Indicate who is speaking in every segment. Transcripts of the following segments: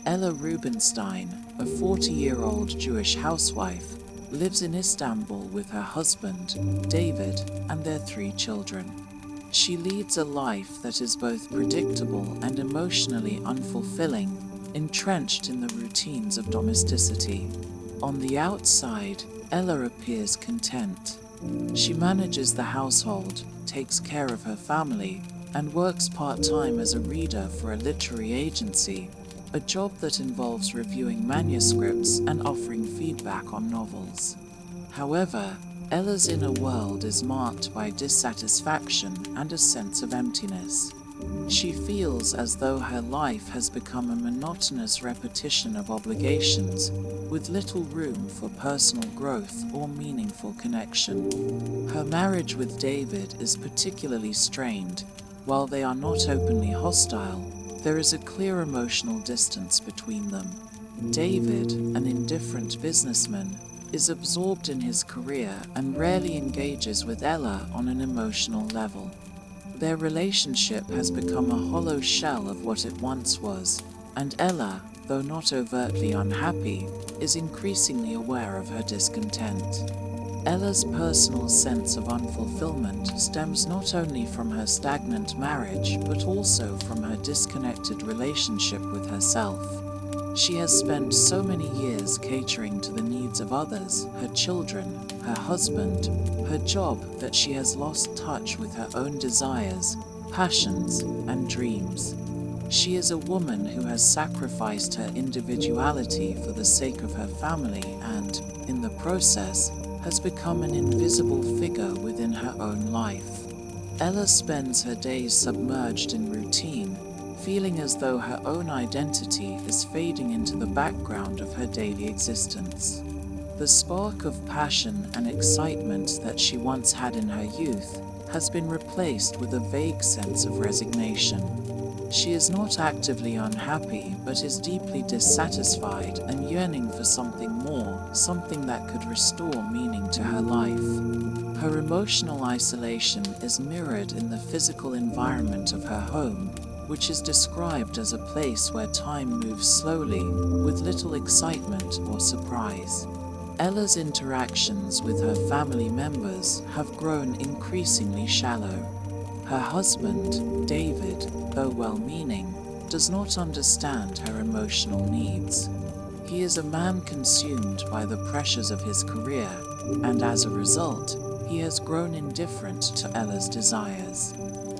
Speaker 1: Ella Rubenstein, a 40-year-old Jewish housewife, lives in Istanbul with her husband, David, and their 3 children. She leads a life that is both predictable and emotionally unfulfilling, entrenched in the routines of domesticity. On the outside, Ella appears content. She manages the household, takes care of her family, and works part-time as a reader for a literary agency, a job that involves reviewing manuscripts and offering feedback on novels. However, Ella's inner world is marked by dissatisfaction and a sense of emptiness. She feels as though her life has become a monotonous repetition of obligations, with little room for personal growth or meaningful connection. Her marriage with David is particularly strained. While they are not openly hostile, there is a clear emotional distance between them. David, an indifferent businessman, is absorbed in his career and rarely engages with Ella on an emotional level. Their relationship has become a hollow shell of what it once was, and Ella, though not overtly unhappy, is increasingly aware of her discontent. Ella's personal sense of unfulfillment stems not only from her stagnant marriage, but also from her disconnected relationship with herself. She has spent so many years catering to the needs of others, her children, her husband, her job, that she has lost touch with her own desires, passions, and dreams. She is a woman who has sacrificed her individuality for the sake of her family and, in the process, has become an invisible figure within her own life. Ella spends her days submerged in routine, feeling as though her own identity is fading into the background of her daily existence. The spark of passion and excitement that she once had in her youth has been replaced with a vague sense of resignation. She is not actively unhappy, but is deeply dissatisfied and yearning for something more, something that could restore meaning to her life. Her emotional isolation is mirrored in the physical environment of her home, which is described as a place where time moves slowly, with little excitement or surprise. Ella's interactions with her family members have grown increasingly shallow. Her husband, David, though well-meaning, does not understand her emotional needs. He is a man consumed by the pressures of his career, and as a result, he has grown indifferent to Ella's desires.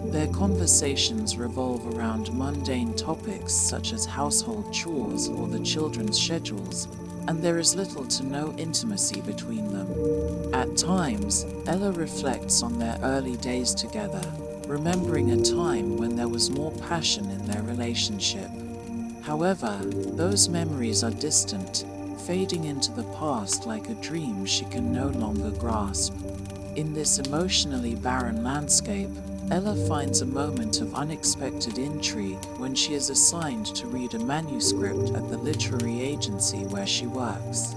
Speaker 1: Their conversations revolve around mundane topics such as household chores or the children's schedules, and there is little to no intimacy between them. At times, Ella reflects on their early days together, remembering a time when there was more passion in their relationship. However, those memories are distant, fading into the past like a dream she can no longer grasp. In this emotionally barren landscape, Ella finds a moment of unexpected intrigue when she is assigned to read a manuscript at the literary agency where she works.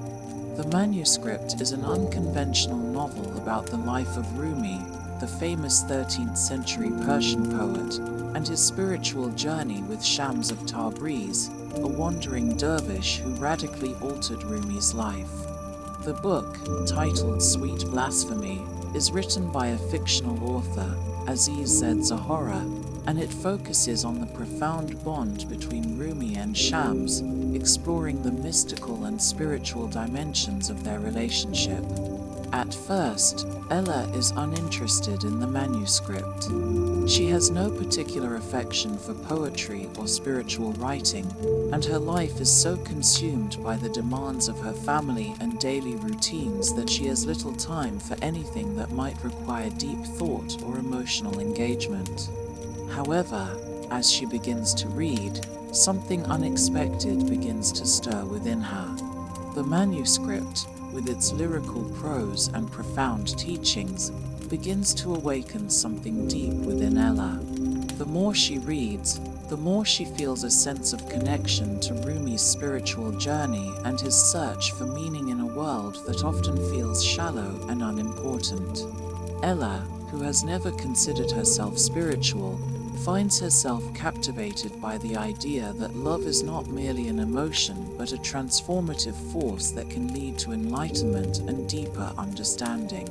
Speaker 1: The manuscript is an unconventional novel about the life of Rumi, the famous 13th century Persian poet, and his spiritual journey with Shams of Tabriz, a wandering dervish who radically altered Rumi's life. The book, titled Sweet Blasphemy, is written by a fictional author, Aziz Z. Zahora, and it focuses on the profound bond between Rumi and Shams, exploring the mystical and spiritual dimensions of their relationship. At first, Ella is uninterested in the manuscript. She has no particular affection for poetry or spiritual writing, and her life is so consumed by the demands of her family and daily routines that she has little time for anything that might require deep thought or emotional engagement. However, as she begins to read, something unexpected begins to stir within her. The manuscript, with its lyrical prose and profound teachings, begins to awaken something deep within Ella. The more she reads, the more she feels a sense of connection to Rumi's spiritual journey and his search for meaning in a world that often feels shallow and unimportant. Ella, who has never considered herself spiritual, finds herself captivated by the idea that love is not merely an emotion but a transformative force that can lead to enlightenment and deeper understanding.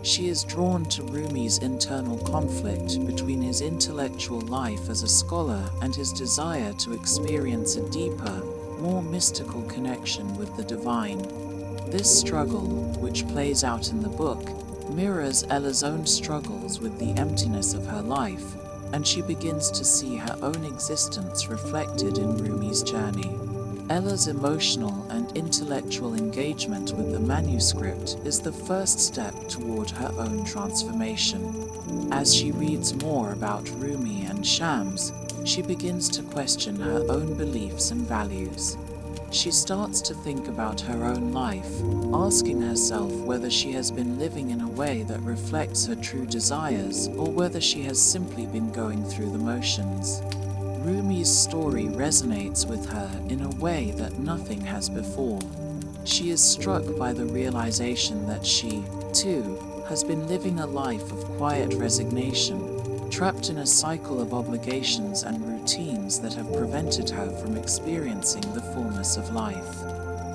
Speaker 1: She is drawn to Rumi's internal conflict between his intellectual life as a scholar and his desire to experience a deeper, more mystical connection with the divine. This struggle, which plays out in the book, mirrors Ella's own struggles with the emptiness of her life, and she begins to see her own existence reflected in Rumi's journey. Ella's emotional and intellectual engagement with the manuscript is the first step toward her own transformation. As she reads more about Rumi and Shams, she begins to question her own beliefs and values. She starts to think about her own life, asking herself whether she has been living in a way that reflects her true desires or whether she has simply been going through the motions. Rumi's story resonates with her in a way that nothing has before. She is struck by the realization that she, too, has been living a life of quiet resignation, trapped in a cycle of obligations and routines that have prevented her from experiencing the fullness of life.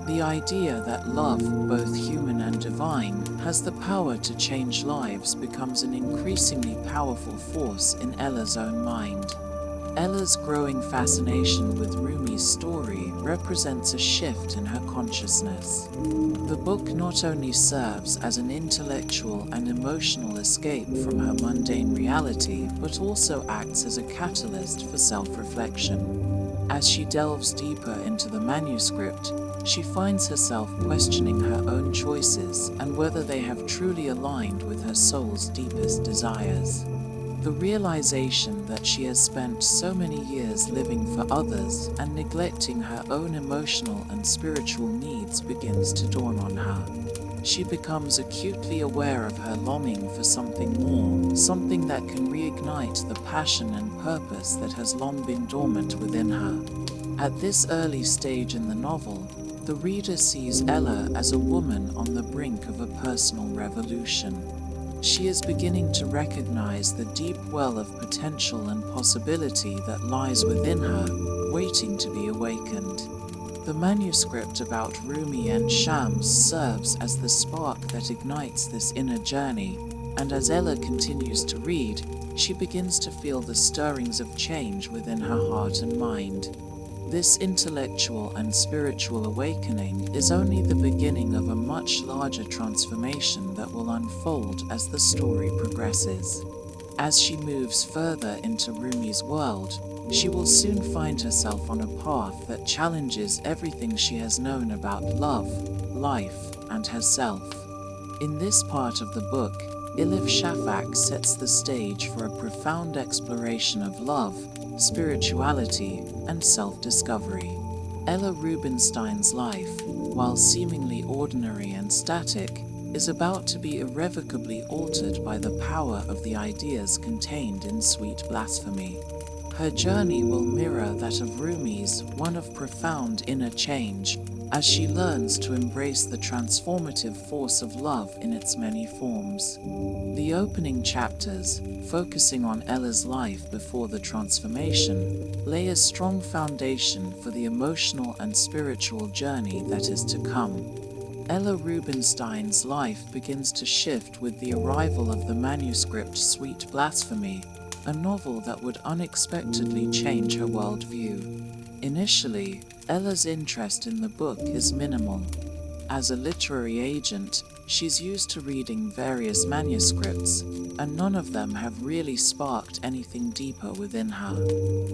Speaker 1: The idea that love, both human and divine, has the power to change lives becomes an increasingly powerful force in Ella's own mind. Ella's growing fascination with Rumi's story represents a shift in her consciousness. The book not only serves as an intellectual and emotional escape from her mundane reality, but also acts as a catalyst for self-reflection. As she delves deeper into the manuscript, she finds herself questioning her own choices and whether they have truly aligned with her soul's deepest desires. The realization that she has spent so many years living for others and neglecting her own emotional and spiritual needs begins to dawn on her. She becomes acutely aware of her longing for something more, something that can reignite the passion and purpose that has long been dormant within her. At this early stage in the novel, the reader sees Ella as a woman on the brink of a personal revolution. She is beginning to recognize the deep well of potential and possibility that lies within her, waiting to be awakened. The manuscript about Rumi and Shams serves as the spark that ignites this inner journey, and as Ella continues to read, she begins to feel the stirrings of change within her heart and mind. This intellectual and spiritual awakening is only the beginning of a much larger transformation that will unfold as the story progresses. As she moves further into Rumi's world, she will soon find herself on a path that challenges everything she has known about love, life, and herself. In this part of the book, Elif Shafak sets the stage for a profound exploration of love, spirituality, and self-discovery. Ella Rubenstein's life, while seemingly ordinary and static, is about to be irrevocably altered by the power of the ideas contained in Sweet Blasphemy. Her journey will mirror that of Rumi's, one of profound inner change, as she learns to embrace the transformative force of love in its many forms. The opening chapters, focusing on Ella's life before the transformation, lay a strong foundation for the emotional and spiritual journey that is to come. Ella Rubenstein's life begins to shift with the arrival of the manuscript Sweet Blasphemy, a novel that would unexpectedly change her worldview. Initially, Ella's interest in the book is minimal. As a literary agent, she's used to reading various manuscripts, and none of them have really sparked anything deeper within her.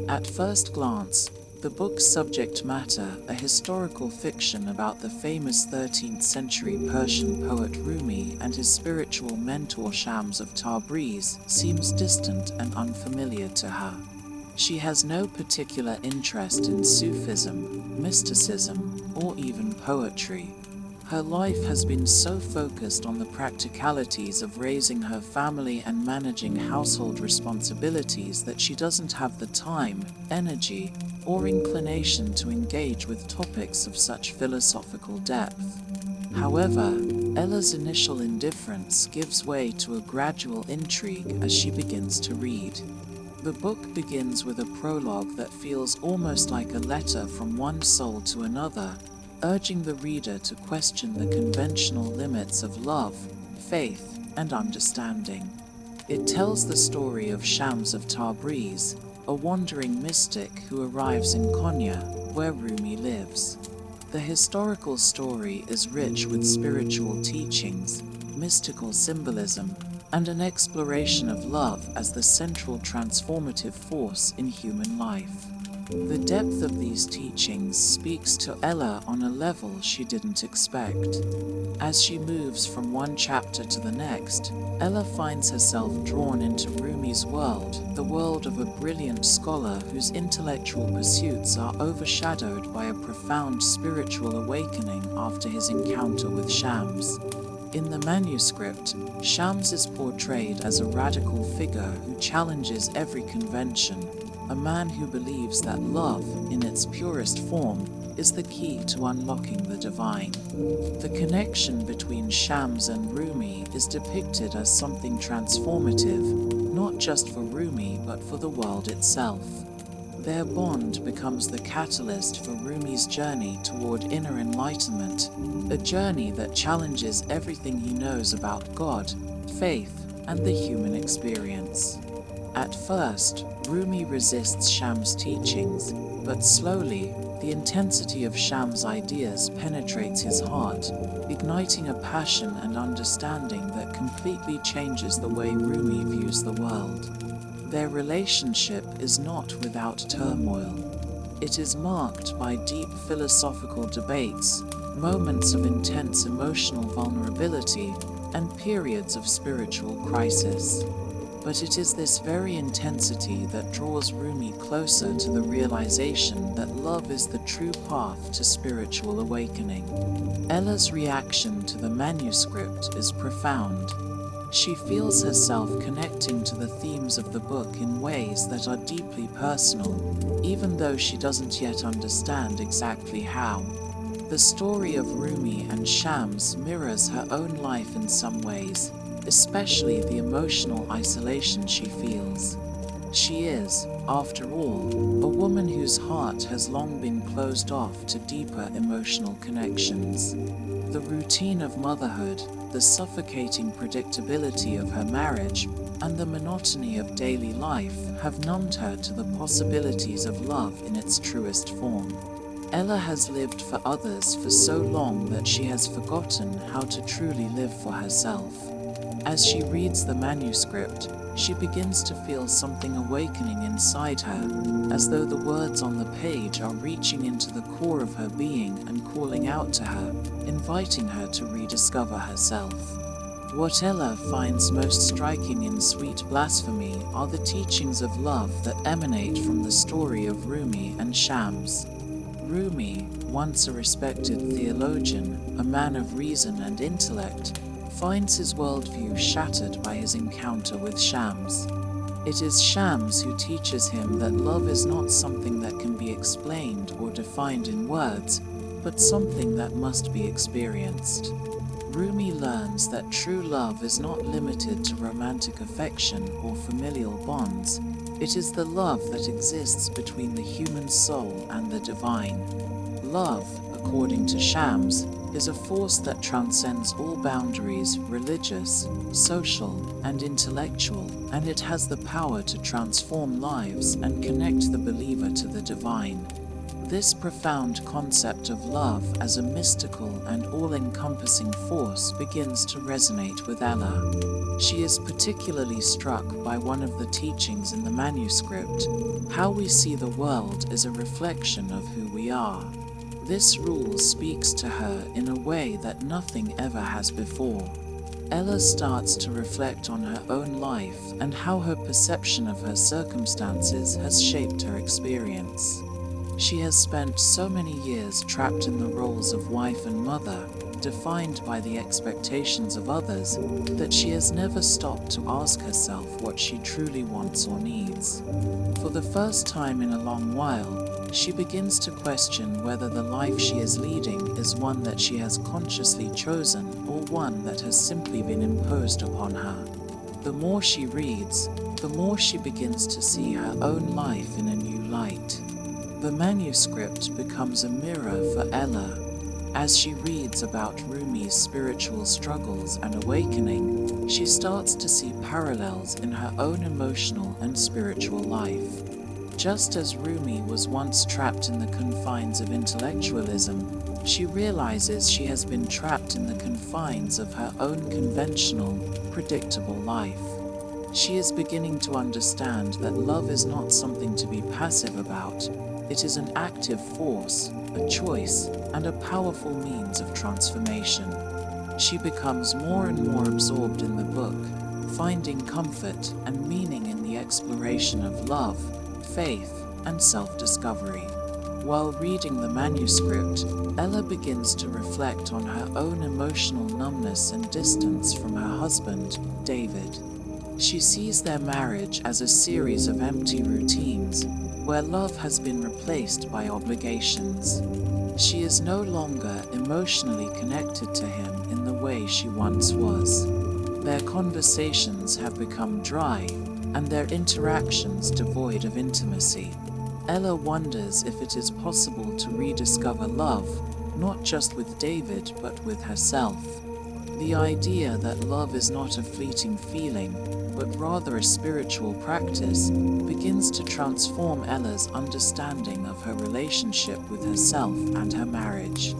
Speaker 1: At first glance, the book's subject matter, a historical fiction about the famous 13th century Persian poet Rumi and his spiritual mentor Shams of Tabriz, seems distant and unfamiliar to her. She has no particular interest in Sufism, mysticism, or even poetry. Her life has been so focused on the practicalities of raising her family and managing household responsibilities that she doesn't have the time, energy, or inclination to engage with topics of such philosophical depth. However, Ella's initial indifference gives way to a gradual intrigue as she begins to read. The book begins with a prologue that feels almost like a letter from one soul to another, urging the reader to question the conventional limits of love, faith, and understanding. It tells the story of Shams of Tabriz, a wandering mystic who arrives in Konya, where Rumi lives. The historical story is rich with spiritual teachings, mystical symbolism, and an exploration of love as the central transformative force in human life. The depth of these teachings speaks to Ella on a level she didn't expect. As she moves from one chapter to the next, Ella finds herself drawn into Rumi's world, the world of a brilliant scholar whose intellectual pursuits are overshadowed by a profound spiritual awakening after his encounter with Shams. In the manuscript, Shams is portrayed as a radical figure who challenges every convention, a man who believes that love, in its purest form, is the key to unlocking the divine. The connection between Shams and Rumi is depicted as something transformative, not just for Rumi but for the world itself. Their bond becomes the catalyst for Rumi's journey toward inner enlightenment, a journey that challenges everything he knows about God, faith, and the human experience. At first, Rumi resists Shams' teachings, but slowly, the intensity of Shams' ideas penetrates his heart, igniting a passion and understanding that completely changes the way Rumi views the world. Their relationship is not without turmoil. It is marked by deep philosophical debates, moments of intense emotional vulnerability, and periods of spiritual crisis. But it is this very intensity that draws Rumi closer to the realization that love is the true path to spiritual awakening. Ella's reaction to the manuscript is profound. She feels herself connecting to the themes of the book in ways that are deeply personal, even though she doesn't yet understand exactly how. The story of Rumi and Shams mirrors her own life in some ways, especially the emotional isolation she feels. She is, after all, a woman whose heart has long been closed off to deeper emotional connections. The routine of motherhood, the suffocating predictability of her marriage, and the monotony of daily life have numbed her to the possibilities of love in its truest form. Ella has lived for others for so long that she has forgotten how to truly live for herself. As she reads the manuscript, she begins to feel something awakening inside her, as though the words on the page are reaching into the core of her being and calling out to her, inviting her to rediscover herself. What Ella finds most striking in Sweet Blasphemy are the teachings of love that emanate from the story of Rumi and Shams. Rumi, once a respected theologian, a man of reason and intellect, finds his worldview shattered by his encounter with Shams. It is Shams who teaches him that love is not something that can be explained or defined in words, but something that must be experienced. Rumi learns that true love is not limited to romantic affection or familial bonds. It is the love that exists between the human soul and the divine. Love, according to Shams, is a force that transcends all boundaries, religious, social, and intellectual, and it has the power to transform lives and connect the believer to the divine. This profound concept of love as a mystical and all-encompassing force begins to resonate with Ella. She is particularly struck by one of the teachings in the manuscript: how we see the world is a reflection of who we are. This rule speaks to her in a way that nothing ever has before. Ella starts to reflect on her own life and how her perception of her circumstances has shaped her experience. She has spent so many years trapped in the roles of wife and mother, defined by the expectations of others, that she has never stopped to ask herself what she truly wants or needs. For the first time in a long while, she begins to question whether the life she is leading is one that she has consciously chosen or one that has simply been imposed upon her. The more she reads, the more she begins to see her own life in a new light. The manuscript becomes a mirror for Ella. As she reads about Rumi's spiritual struggles and awakening, she starts to see parallels in her own emotional and spiritual life. Just as Rumi was once trapped in the confines of intellectualism, she realizes she has been trapped in the confines of her own conventional, predictable life. She is beginning to understand that love is not something to be passive about. It is an active force, a choice, and a powerful means of transformation. She becomes more and more absorbed in the book, finding comfort and meaning in the exploration of love, faith, and self-discovery. While reading the manuscript, Ella begins to reflect on her own emotional numbness and distance from her husband, David. She sees their marriage as a series of empty routines, where love has been replaced by obligations. She is no longer emotionally connected to him in the way she once was. Their conversations have become dry, and their interactions devoid of intimacy. Ella wonders if it is possible to rediscover love, not just with David but with herself. The idea that love is not a fleeting feeling, but rather a spiritual practice, begins to transform Ella's understanding of her relationship with herself and her marriage.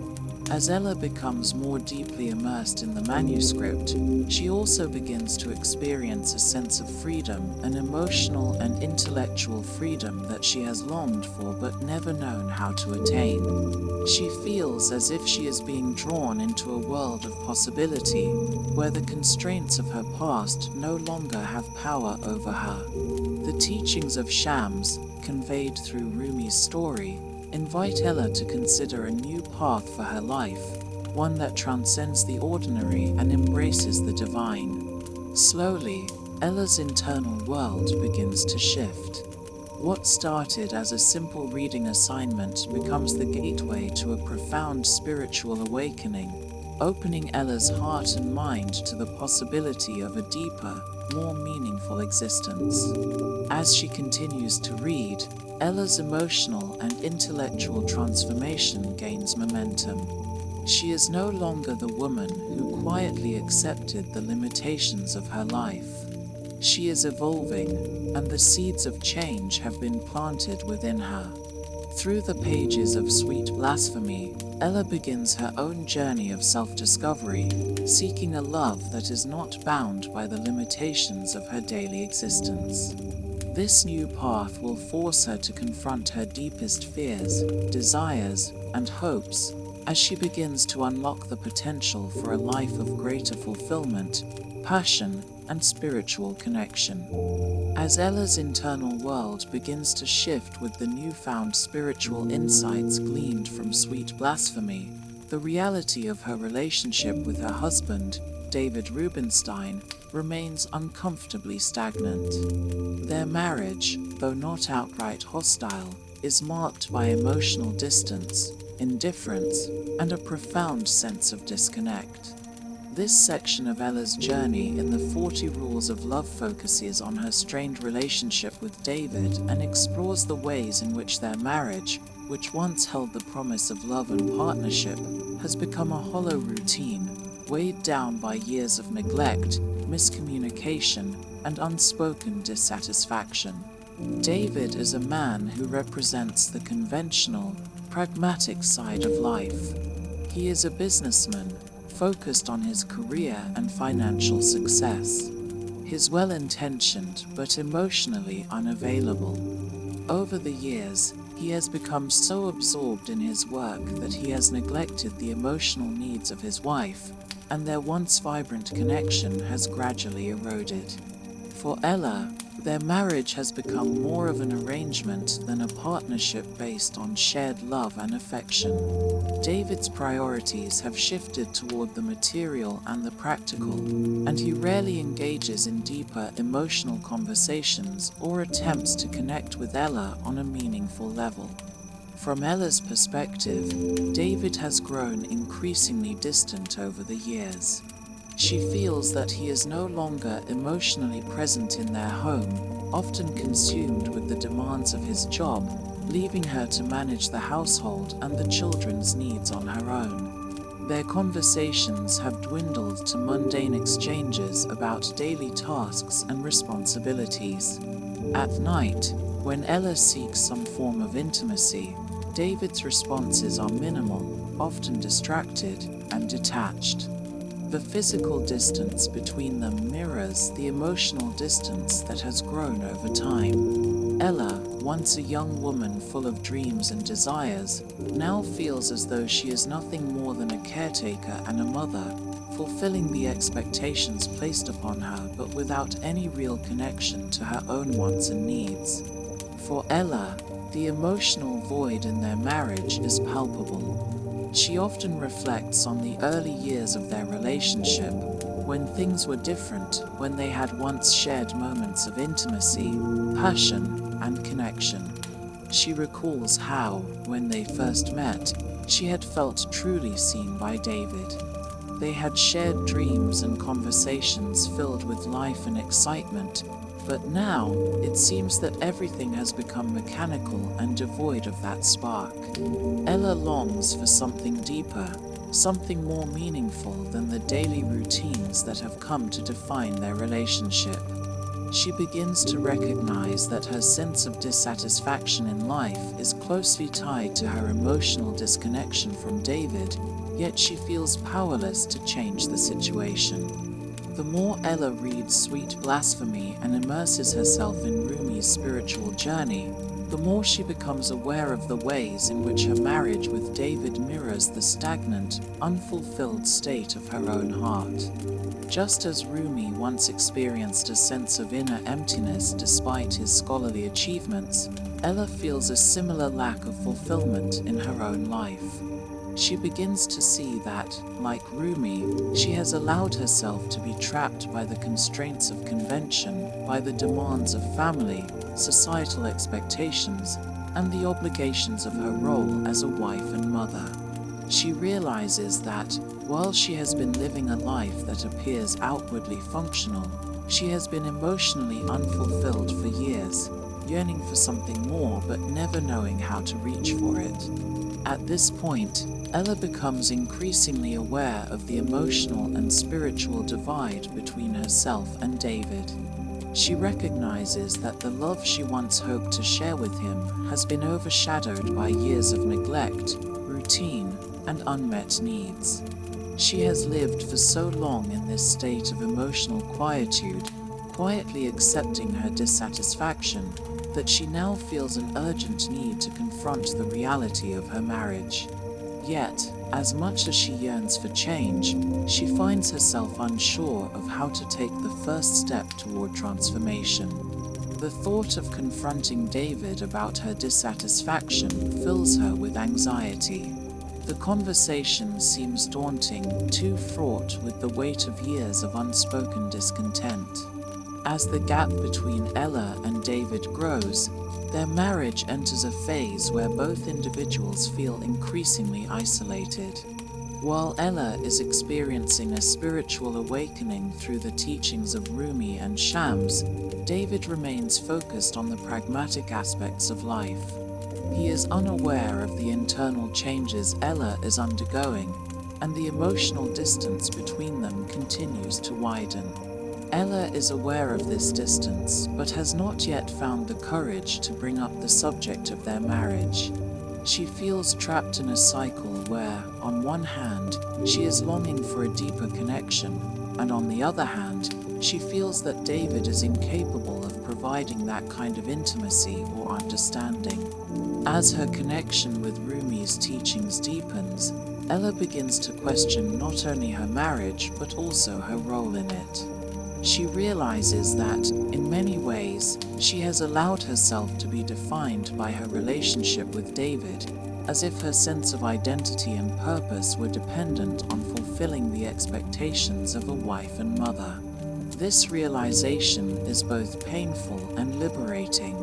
Speaker 1: As Ella becomes more deeply immersed in the manuscript, she also begins to experience a sense of freedom, an emotional and intellectual freedom that she has longed for but never known how to attain. She feels as if she is being drawn into a world of possibility, where the constraints of her past no longer have power over her. The teachings of Shams, conveyed through Rumi's story, invite Ella to consider a new path for her life, one that transcends the ordinary and embraces the divine. Slowly, Ella's internal world begins to shift. What started as a simple reading assignment becomes the gateway to a profound spiritual awakening, opening Ella's heart and mind to the possibility of a deeper, more meaningful existence. As she continues to read, Ella's emotional and intellectual transformation gains momentum. She is no longer the woman who quietly accepted the limitations of her life. She is evolving, and the seeds of change have been planted within her. Through the pages of Sweet Blasphemy, Ella begins her own journey of self-discovery, seeking a love that is not bound by the limitations of her daily existence. This new path will force her to confront her deepest fears, desires, and hopes, as she begins to unlock the potential for a life of greater fulfillment, passion, and spiritual connection. As Ella's internal world begins to shift with the newfound spiritual insights gleaned from Sweet Blasphemy, the reality of her relationship with her husband, David Rubenstein, remains uncomfortably stagnant. Their marriage, though not outright hostile, is marked by emotional distance, indifference, and a profound sense of disconnect. This section of Ella's journey in the 40 Rules of Love focuses on her strained relationship with David and explores the ways in which their marriage, which once held the promise of love and partnership, has become a hollow routine, weighed down by years of neglect, miscommunication, and unspoken dissatisfaction. David is a man who represents the conventional, pragmatic side of life. He is a businessman, focused on his career and financial success. He's well-intentioned but emotionally unavailable. Over the years, he has become so absorbed in his work that he has neglected the emotional needs of his wife, and their once vibrant connection has gradually eroded. For Ella, their marriage has become more of an arrangement than a partnership based on shared love and affection. David's priorities have shifted toward the material and the practical, and he rarely engages in deeper emotional conversations or attempts to connect with Ella on a meaningful level. From Ella's perspective, David has grown increasingly distant over the years. She feels that he is no longer emotionally present in their home, often consumed with the demands of his job, leaving her to manage the household and the children's needs on her own. Their conversations have dwindled to mundane exchanges about daily tasks and responsibilities. At night, when Ella seeks some form of intimacy, David's responses are minimal, often distracted and detached. The physical distance between them mirrors the emotional distance that has grown over time. Ella, once a young woman full of dreams and desires, now feels as though she is nothing more than a caretaker and a mother, fulfilling the expectations placed upon her but without any real connection to her own wants and needs. For Ella, the emotional void in their marriage is palpable. She often reflects on the early years of their relationship, when things were different, when they had once shared moments of intimacy, passion, and connection. She recalls how, when they first met, she had felt truly seen by David. They had shared dreams and conversations filled with life and excitement, but now it seems that everything has become mechanical and devoid of that spark. Ella longs for something deeper, something more meaningful than the daily routines that have come to define their relationship. She begins to recognize that her sense of dissatisfaction in life is closely tied to her emotional disconnection from David, yet she feels powerless to change the situation. The more Ella reads Sweet Blasphemy and immerses herself in Rumi's spiritual journey, the more she becomes aware of the ways in which her marriage with David mirrors the stagnant, unfulfilled state of her own heart. Just as Rumi once experienced a sense of inner emptiness despite his scholarly achievements, Ella feels a similar lack of fulfillment in her own life. She begins to see that, like Rumi, she has allowed herself to be trapped by the constraints of convention, by the demands of family, societal expectations, and the obligations of her role as a wife and mother. She realizes that, while she has been living a life that appears outwardly functional, she has been emotionally unfulfilled for years, yearning for something more but never knowing how to reach for it. At this point, Ella becomes increasingly aware of the emotional and spiritual divide between herself and David. She recognizes that the love she once hoped to share with him has been overshadowed by years of neglect, routine, and unmet needs. She has lived for so long in this state of emotional quietude, quietly accepting her dissatisfaction, that she now feels an urgent need to confront the reality of her marriage. Yet, as much as she yearns for change, she finds herself unsure of how to take the first step toward transformation. The thought of confronting David about her dissatisfaction fills her with anxiety. The conversation seems daunting, too fraught with the weight of years of unspoken discontent. As the gap between Ella and David grows, their marriage enters a phase where both individuals feel increasingly isolated. While Ella is experiencing a spiritual awakening through the teachings of Rumi and Shams, David remains focused on the pragmatic aspects of life. He is unaware of the internal changes Ella is undergoing, and the emotional distance between them continues to widen. Ella is aware of this distance, but has not yet found the courage to bring up the subject of their marriage. She feels trapped in a cycle where, on one hand, she is longing for a deeper connection, and on the other hand, she feels that David is incapable of providing that kind of intimacy or understanding. As her connection with Rumi's teachings deepens, Ella begins to question not only her marriage, but also her role in it. She realizes that, in many ways, she has allowed herself to be defined by her relationship with David, as if her sense of identity and purpose were dependent on fulfilling the expectations of a wife and mother. This realization is both painful and liberating.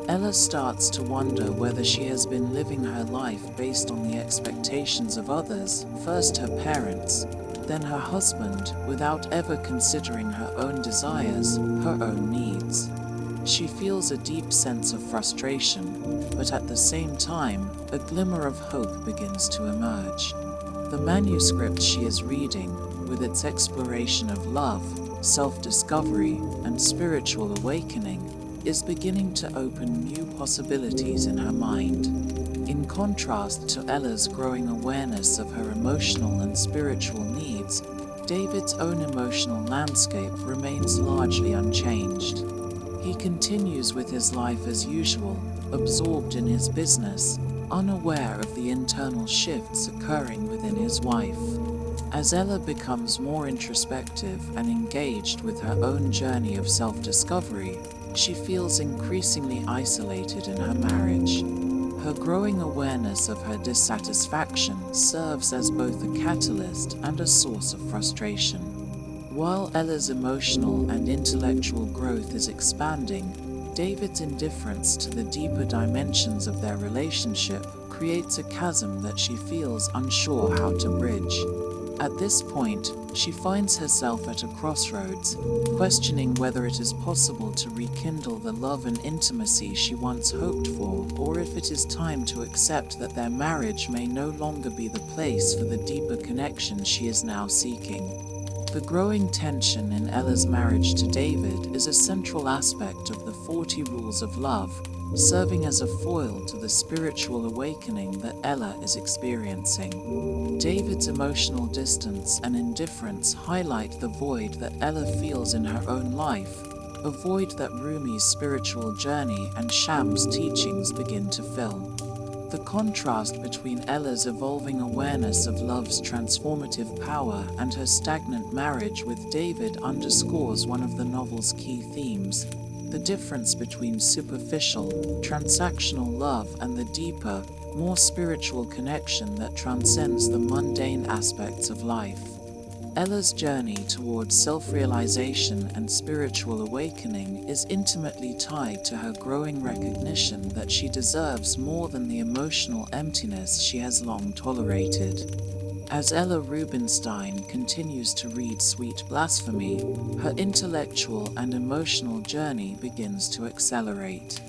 Speaker 1: Ella starts to wonder whether she has been living her life based on the expectations of others, first her parents, then her husband, without ever considering her own desires, her own needs. She feels a deep sense of frustration, but at the same time, a glimmer of hope begins to emerge. The manuscript she is reading, with its exploration of love, self-discovery, and spiritual awakening, is beginning to open new possibilities in her mind. In contrast to Ella's growing awareness of her emotional and spiritual needs, David's own emotional landscape remains largely unchanged. He continues with his life as usual, absorbed in his business, unaware of the internal shifts occurring within his wife. As Ella becomes more introspective and engaged with her own journey of self-discovery, she feels increasingly isolated in her marriage. Her growing awareness of her dissatisfaction serves as both a catalyst and a source of frustration. While Ella's emotional and intellectual growth is expanding, David's indifference to the deeper dimensions of their relationship creates a chasm that she feels unsure how to bridge. At this point, she finds herself at a crossroads, questioning whether it is possible to rekindle the love and intimacy she once hoped for, or if it is time to accept that their marriage may no longer be the place for the deeper connection she is now seeking. The growing tension in Ella's marriage to David is a central aspect of the 40 Rules of Love, serving as a foil to the spiritual awakening that Ella is experiencing. David's emotional distance and indifference highlight the void that Ella feels in her own life, a void that Rumi's spiritual journey and Sham's teachings begin to fill. The contrast between Ella's evolving awareness of love's transformative power and her stagnant marriage with David underscores one of the novel's key themes: the difference between superficial, transactional love and the deeper, more spiritual connection that transcends the mundane aspects of life. Ella's journey towards self-realization and spiritual awakening is intimately tied to her growing recognition that she deserves more than the emotional emptiness she has long tolerated. As Ella Rubenstein continues to read Sweet Blasphemy, her intellectual and emotional journey begins to accelerate.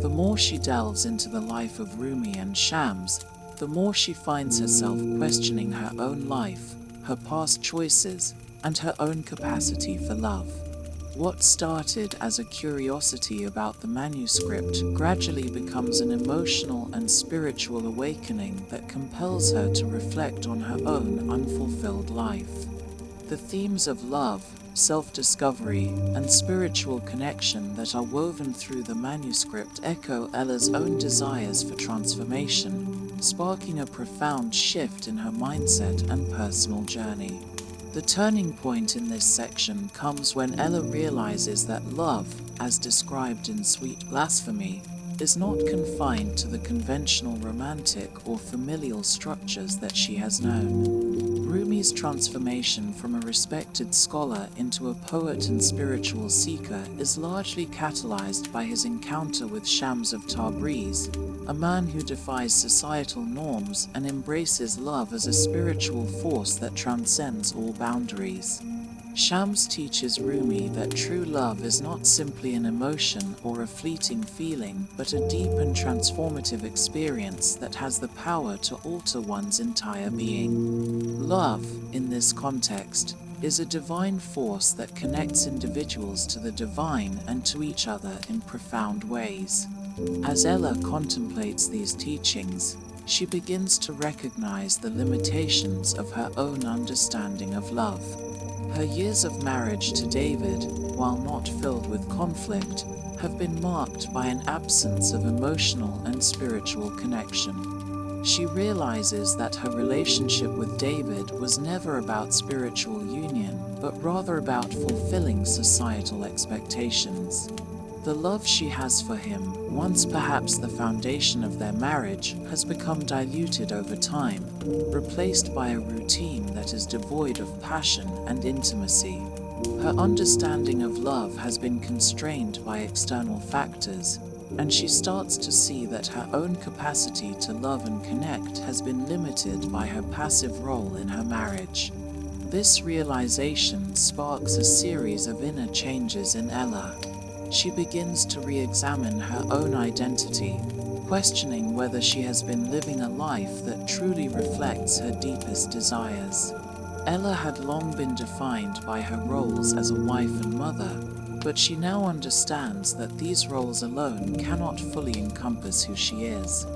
Speaker 1: The more she delves into the life of Rumi and Shams, the more she finds herself questioning her own life, her past choices, and her own capacity for love. What started as a curiosity about the manuscript gradually becomes an emotional and spiritual awakening that compels her to reflect on her own unfulfilled life. The themes of love, self-discovery, and spiritual connection that are woven through the manuscript echo Ella's own desires for transformation, sparking a profound shift in her mindset and personal journey. The turning point in this section comes when Ella realizes that love, as described in Sweet Blasphemy, is not confined to the conventional romantic or familial structures that she has known. Rumi's transformation from a respected scholar into a poet and spiritual seeker is largely catalyzed by his encounter with Shams of Tabriz, a man who defies societal norms and embraces love as a spiritual force that transcends all boundaries. Shams teaches Rumi that true love is not simply an emotion or a fleeting feeling, but a deep and transformative experience that has the power to alter one's entire being. Love, in this context, is a divine force that connects individuals to the divine and to each other in profound ways. As Ella contemplates these teachings, she begins to recognize the limitations of her own understanding of love. Her years of marriage to David, while not filled with conflict, have been marked by an absence of emotional and spiritual connection. She realizes that her relationship with David was never about spiritual union, but rather about fulfilling societal expectations. The love she has for him, once perhaps the foundation of their marriage, has become diluted over time, replaced by a routine that is devoid of passion and intimacy. Her understanding of love has been constrained by external factors, and she starts to see that her own capacity to love and connect has been limited by her passive role in her marriage. This realization sparks a series of inner changes in Ella. She begins to re-examine her own identity, questioning whether she has been living a life that truly reflects her deepest desires. Ella had long been defined by her roles as a wife and mother, but she now understands that these roles alone cannot fully encompass who she is.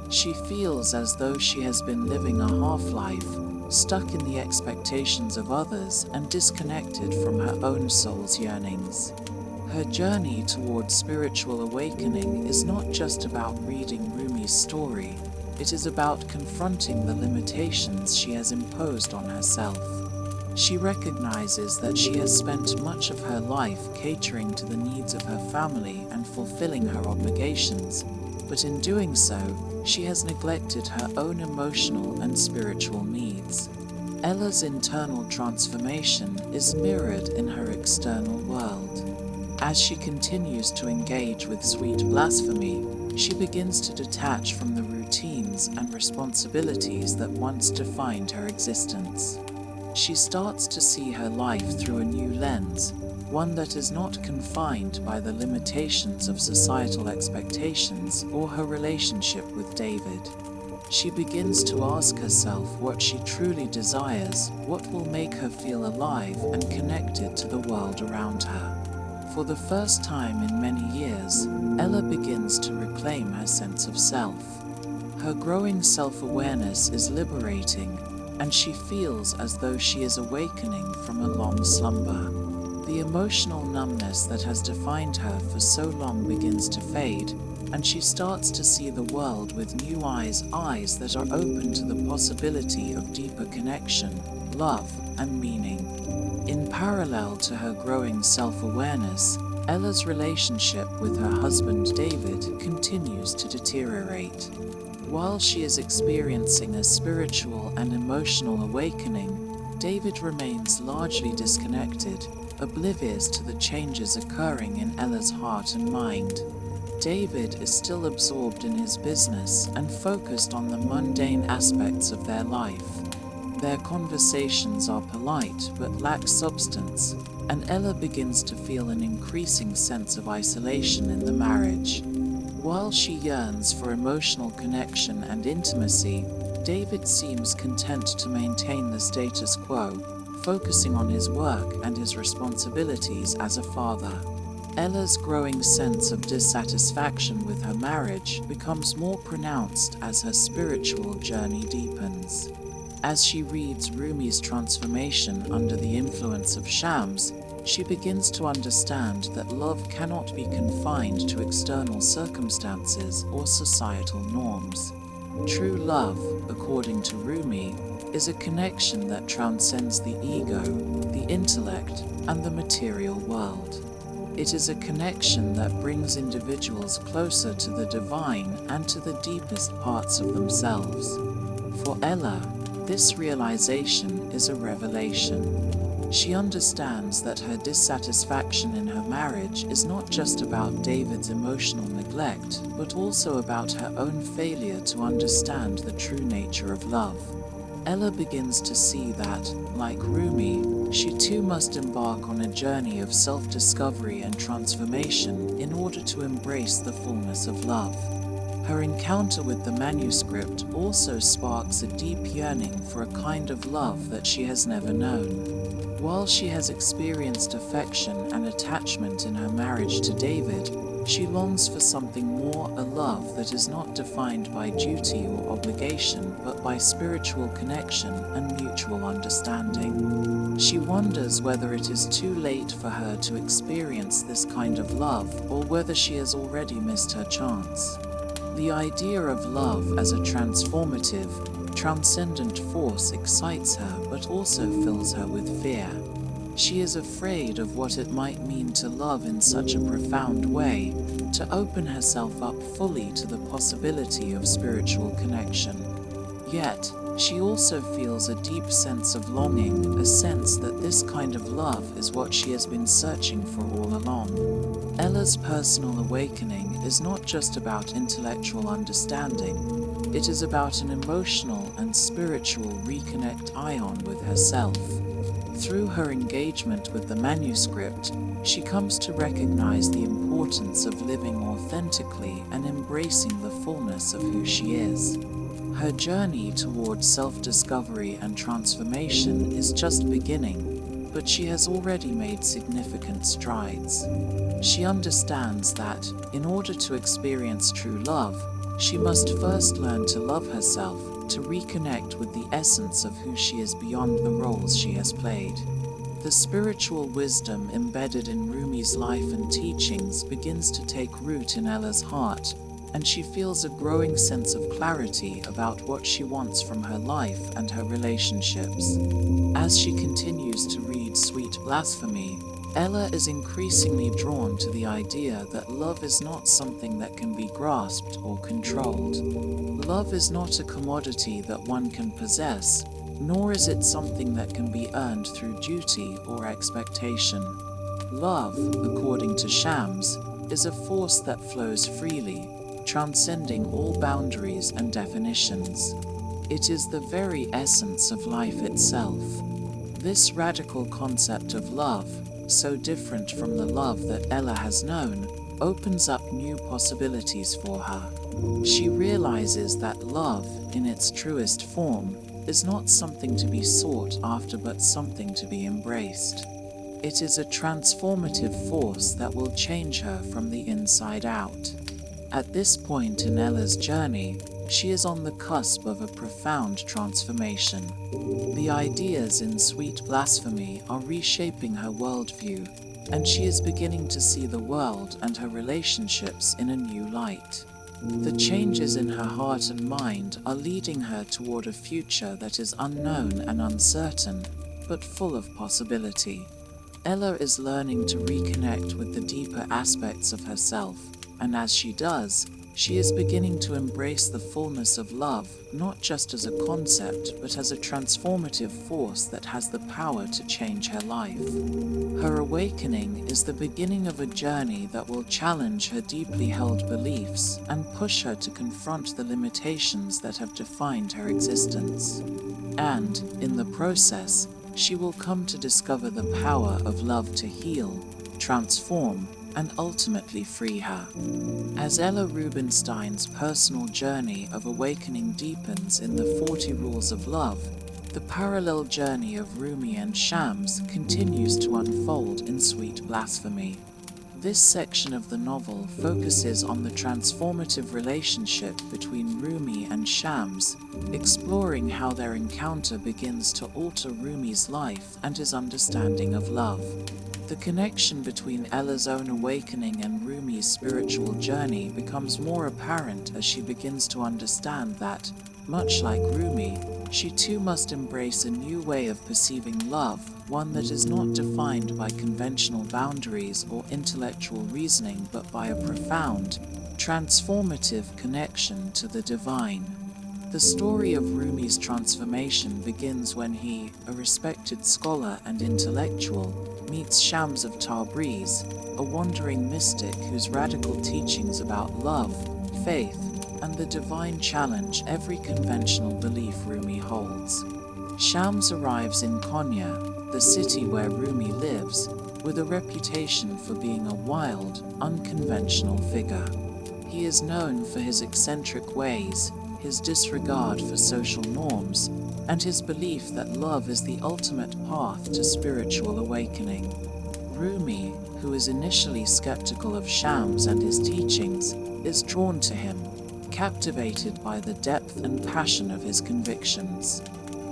Speaker 1: She feels as though she has been living a half-life, stuck in the expectations of others and disconnected from her own soul's yearnings. Her journey towards spiritual awakening is not just about reading Rumi's story, it is about confronting the limitations she has imposed on herself. She recognizes that she has spent much of her life catering to the needs of her family and fulfilling her obligations, but in doing so, she has neglected her own emotional and spiritual needs. Ella's internal transformation is mirrored in her external world. As she continues to engage with sweet blasphemy, she begins to detach from the routines and responsibilities that once defined her existence. She starts to see her life through a new lens, one that is not confined by the limitations of societal expectations or her relationship with David. She begins to ask herself what she truly desires, what will make her feel alive and connected to the world around her. For the first time in many years, Ella begins to reclaim her sense of self. Her growing self-awareness is liberating, and she feels as though she is awakening from a long slumber. The emotional numbness that has defined her for so long begins to fade, and she starts to see the world with new eyes that are open to the possibility of deeper connection, love, and meaning. In parallel to her growing self-awareness, Ella's relationship with her husband David continues to deteriorate. While she is experiencing a spiritual and emotional awakening, David remains largely disconnected, oblivious to the changes occurring in Ella's heart and mind. David is still absorbed in his business and focused on the mundane aspects of their life. Their conversations are polite but lack substance, and Ella begins to feel an increasing sense of isolation in the marriage. While she yearns for emotional connection and intimacy, David seems content to maintain the status quo, focusing on his work and his responsibilities as a father. Ella's growing sense of dissatisfaction with her marriage becomes more pronounced as her spiritual journey deepens. As she reads Rumi's transformation under the influence of shams, she begins to understand that love cannot be confined to external circumstances or societal norms. True love, according to Rumi, is a connection that transcends the ego, the intellect, and the material world. It is a connection that brings individuals closer to the divine and to the deepest parts of themselves. For Ella, this realization is a revelation. She understands that her dissatisfaction in her marriage is not just about David's emotional neglect, but also about her own failure to understand the true nature of love. Ella begins to see that, like Rumi, she too must embark on a journey of self-discovery and transformation in order to embrace the fullness of love. Her encounter with the manuscript also sparks a deep yearning for a kind of love that she has never known. While she has experienced affection and attachment in her marriage to David, she longs for something more, a love that is not defined by duty or obligation, but by spiritual connection and mutual understanding. She wonders whether it is too late for her to experience this kind of love, or whether she has already missed her chance. The idea of love as a transformative, transcendent force excites her, but also fills her with fear. She is afraid of what it might mean to love in such a profound way, to open herself up fully to the possibility of spiritual connection. Yet, She also feels a deep sense of longing, a sense that this kind of love is what she has been searching for all along. Ella's personal awakening is not just about intellectual understanding, it is about an emotional and spiritual reconnect with herself. Through her engagement with the manuscript, she comes to recognize the importance of living authentically and embracing the fullness of who she is. Her journey towards self-discovery and transformation is just beginning, but she has already made significant strides. She understands that, in order to experience true love, she must first learn to love herself, to reconnect with the essence of who she is beyond the roles she has played. The spiritual wisdom embedded in Rumi's life and teachings begins to take root in Ella's heart, and she feels a growing sense of clarity about what she wants from her life and her relationships. As she continues to read Sweet Blasphemy, Ella is increasingly drawn to the idea that love is not something that can be grasped or controlled. Love is not a commodity that one can possess, nor is it something that can be earned through duty or expectation. Love, according to Shams, is a force that flows freely, transcending all boundaries and definitions. It is the very essence of life itself. This radical concept of love, so different from the love that Ella has known, opens up new possibilities for her. She realizes that love, in its truest form, is not something to be sought after but something to be embraced. It is a transformative force that will change her from the inside out. At this point in Ella's journey, she is on the cusp of a profound transformation. The ideas in Sweet Blasphemy are reshaping her worldview, and she is beginning to see the world and her relationships in a new light. The changes in her heart and mind are leading her toward a future that is unknown and uncertain, but full of possibility. Ella is learning to reconnect with the deeper aspects of herself, and as she does, she is beginning to embrace the fullness of love, not just as a concept, but as a transformative force that has the power to change her life. Her awakening is the beginning of a journey that will challenge her deeply held beliefs and push her to confront the limitations that have defined her existence. And, in the process, she will come to discover the power of love to heal, transform, and ultimately free her. As Ella Rubenstein's personal journey of awakening deepens in the 40 Rules of Love, the parallel journey of Rumi and Shams continues to unfold in Sweet Blasphemy. This section of the novel focuses on the transformative relationship between Rumi and Shams, exploring how their encounter begins to alter Rumi's life and his understanding of love. The connection between Ella's own awakening and Rumi's spiritual journey becomes more apparent as she begins to understand that, much like Rumi, she too must embrace a new way of perceiving love, one that is not defined by conventional boundaries or intellectual reasoning but by a profound, transformative connection to the divine. The story of Rumi's transformation begins when he, a respected scholar and intellectual, meets Shams of Tabriz, a wandering mystic whose radical teachings about love, faith, and the divine challenge every conventional belief Rumi holds. Shams arrives in Konya, the city where Rumi lives, with a reputation for being a wild, unconventional figure. He is known for his eccentric ways, his disregard for social norms, and his belief that love is the ultimate path to spiritual awakening. Rumi, who is initially skeptical of Shams and his teachings, is drawn to him, captivated by the depth and passion of his convictions.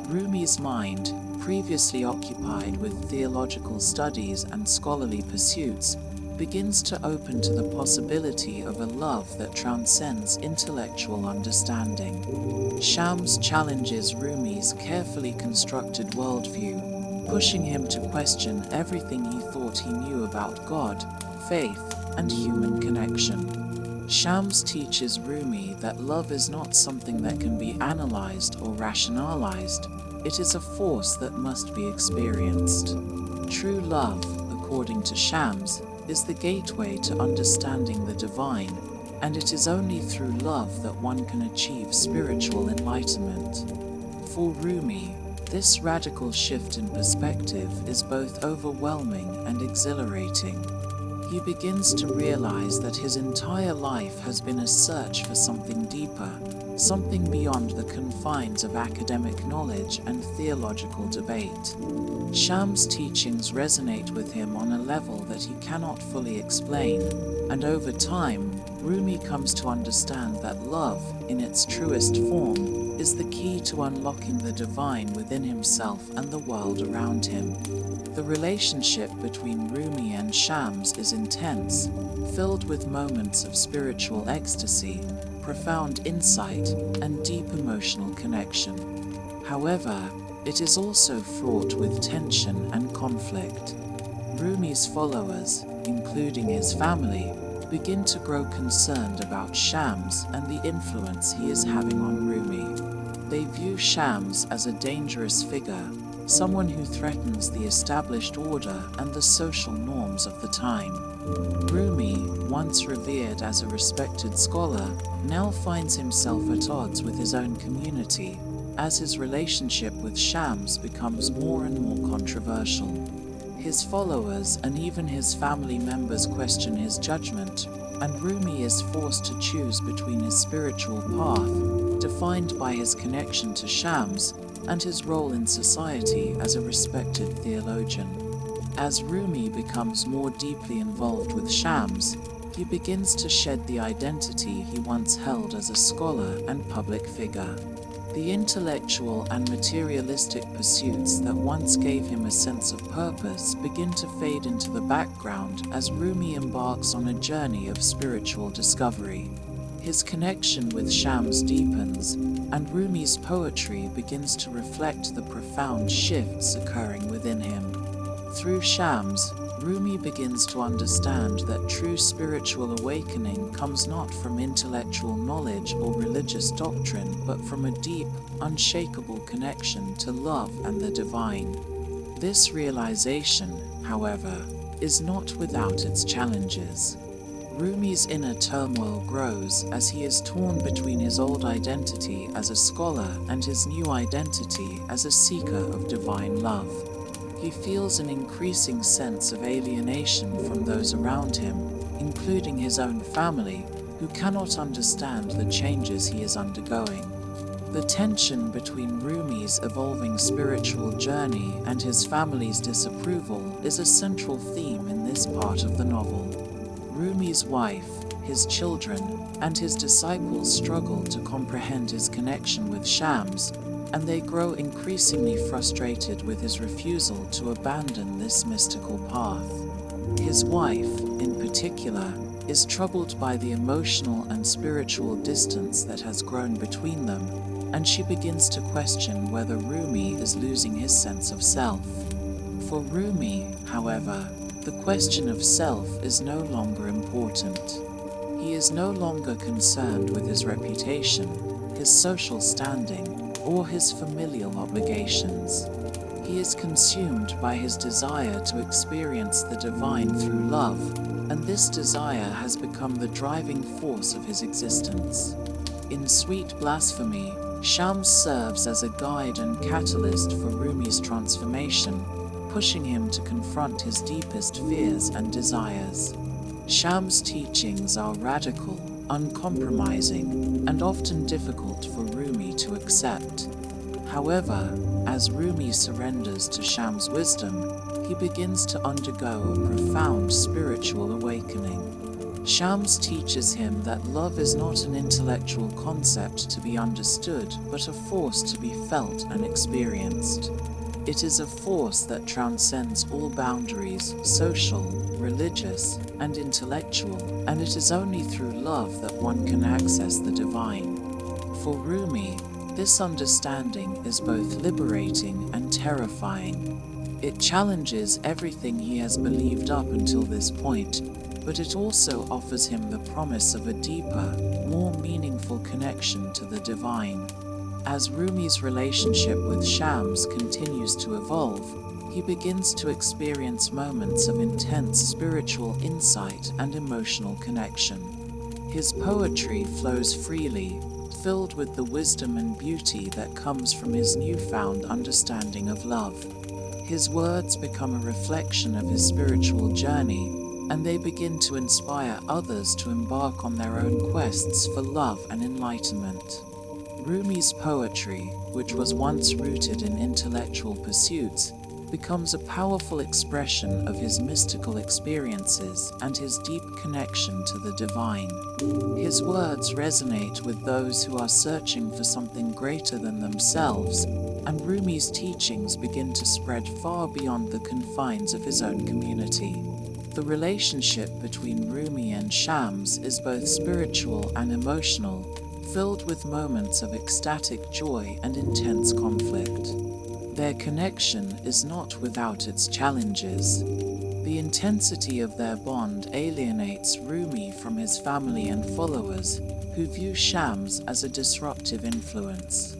Speaker 1: Rumi's mind, previously occupied with theological studies and scholarly pursuits, begins to open to the possibility of a love that transcends intellectual understanding. Shams challenges Rumi's carefully constructed worldview, pushing him to question everything he thought he knew about God, faith, and human connection. Shams teaches Rumi that love is not something that can be analyzed or rationalized. It is a force that must be experienced. True love, according to Shams, is the gateway to understanding the divine, and it is only through love that one can achieve spiritual enlightenment. For Rumi, this radical shift in perspective is both overwhelming and exhilarating. He begins to realize that his entire life has been a search for something deeper, something beyond the confines of academic knowledge and theological debate. Shams' teachings resonate with him on a level that he cannot fully explain, and over time, Rumi comes to understand that love, in its truest form, is the key to unlocking the divine within himself and the world around him. The relationship between Rumi and Shams is intense, filled with moments of spiritual ecstasy, profound insight, and deep emotional connection. However, it is also fraught with tension and conflict. Rumi's followers, including his family, begin to grow concerned about Shams and the influence he is having on Rumi. They view Shams as a dangerous figure, someone who threatens the established order and the social norms of the time. Rumi, once revered as a respected scholar, now finds himself at odds with his own community, as his relationship with Shams becomes more and more controversial. His followers and even his family members question his judgment, and Rumi is forced to choose between his spiritual path, defined by his connection to Shams, and his role in society as a respected theologian. As Rumi becomes more deeply involved with Shams, he begins to shed the identity he once held as a scholar and public figure. The intellectual and materialistic pursuits that once gave him a sense of purpose begin to fade into the background as Rumi embarks on a journey of spiritual discovery. His connection with Shams deepens, and Rumi's poetry begins to reflect the profound shifts occurring within him. Through Shams, Rumi begins to understand that true spiritual awakening comes not from intellectual knowledge or religious doctrine, but from a deep, unshakable connection to love and the divine. This realization, however, is not without its challenges. Rumi's inner turmoil grows as he is torn between his old identity as a scholar and his new identity as a seeker of divine love. He feels an increasing sense of alienation from those around him, including his own family, who cannot understand the changes he is undergoing. The tension between Rumi's evolving spiritual journey and his family's disapproval is a central theme in this part of the novel. Rumi's wife, his children, and his disciples struggle to comprehend his connection with Shams, and they grow increasingly frustrated with his refusal to abandon this mystical path. His wife, in particular, is troubled by the emotional and spiritual distance that has grown between them, and she begins to question whether Rumi is losing his sense of self. For Rumi, however, the question of self is no longer important. He is no longer concerned with his reputation, his social standing, or his familial obligations. He is consumed by his desire to experience the divine through love, and this desire has become the driving force of his existence. In Sweet Blasphemy, Shams serves as a guide and catalyst for Rumi's transformation, pushing him to confront his deepest fears and desires. Shams' teachings are radical, uncompromising, and often difficult for Rumi to accept. However, as Rumi surrenders to Shams' wisdom, he begins to undergo a profound spiritual awakening. Shams teaches him that love is not an intellectual concept to be understood, but a force to be felt and experienced. It is a force that transcends all boundaries, social, religious, and intellectual, and it is only through love that one can access the divine. For Rumi, this understanding is both liberating and terrifying. It challenges everything he has believed up until this point, but it also offers him the promise of a deeper, more meaningful connection to the divine. As Rumi's relationship with Shams continues to evolve, he begins to experience moments of intense spiritual insight and emotional connection. His poetry flows freely, filled with the wisdom and beauty that comes from his newfound understanding of love. His words become a reflection of his spiritual journey, and they begin to inspire others to embark on their own quests for love and enlightenment. Rumi's poetry, which was once rooted in intellectual pursuits, becomes a powerful expression of his mystical experiences and his deep connection to the divine. His words resonate with those who are searching for something greater than themselves, and Rumi's teachings begin to spread far beyond the confines of his own community. The relationship between Rumi and Shams is both spiritual and emotional, filled with moments of ecstatic joy and intense conflict. Their connection is not without its challenges. The intensity of their bond alienates Rumi from his family and followers, who view Shams as a disruptive influence.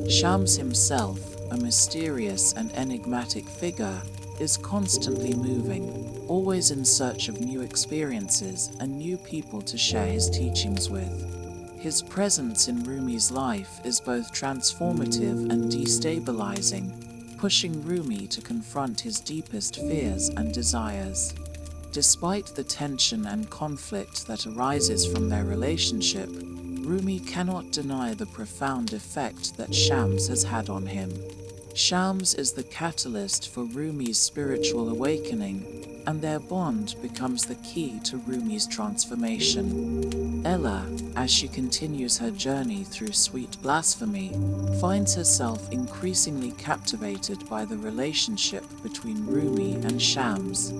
Speaker 1: Shams himself, a mysterious and enigmatic figure, is constantly moving, always in search of new experiences and new people to share his teachings with. His presence in Rumi's life is both transformative and destabilizing, pushing Rumi to confront his deepest fears and desires. Despite the tension and conflict that arises from their relationship, Rumi cannot deny the profound effect that Shams has had on him. Shams is the catalyst for Rumi's spiritual awakening, and their bond becomes the key to Rumi's transformation. Ella, as she continues her journey through sweet blasphemy, finds herself increasingly captivated by the relationship between Rumi and Shams.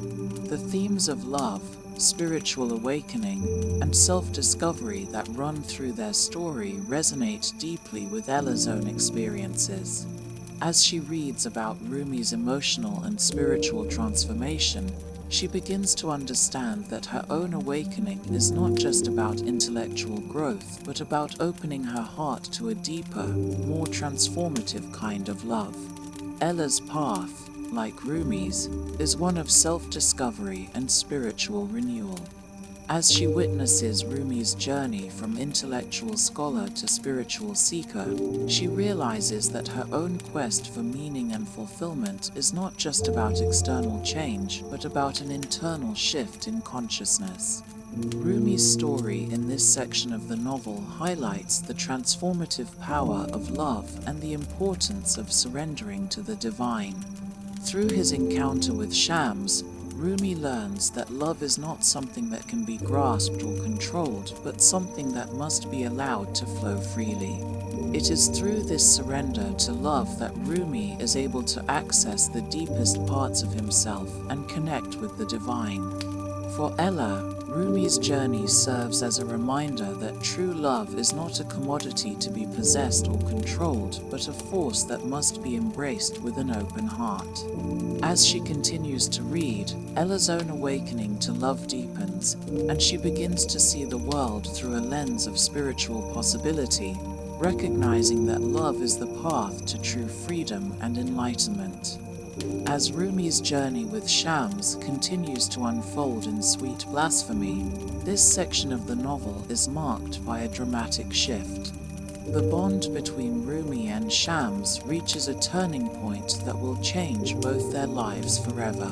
Speaker 1: The themes of love, spiritual awakening, and self-discovery that run through their story resonate deeply with Ella's own experiences. As she reads about Rumi's emotional and spiritual transformation, she begins to understand that her own awakening is not just about intellectual growth, but about opening her heart to a deeper, more transformative kind of love. Ella's path, like Rumi's, is one of self-discovery and spiritual renewal. As she witnesses Rumi's journey from intellectual scholar to spiritual seeker, she realizes that her own quest for meaning and fulfillment is not just about external change, but about an internal shift in consciousness. Rumi's story in this section of the novel highlights the transformative power of love and the importance of surrendering to the divine. Through his encounter with Shams, Rumi learns that love is not something that can be grasped or controlled, but something that must be allowed to flow freely. It is through this surrender to love that Rumi is able to access the deepest parts of himself and connect with the divine. For Ella, Rumi's journey serves as a reminder that true love is not a commodity to be possessed or controlled, but a force that must be embraced with an open heart. As she continues to read, Ella's own awakening to love deepens, and she begins to see the world through a lens of spiritual possibility, recognizing that love is the path to true freedom and enlightenment. As Rumi's journey with Shams continues to unfold in sweet blasphemy, this section of the novel is marked by a dramatic shift. The bond between Rumi and Shams reaches a turning point that will change both their lives forever.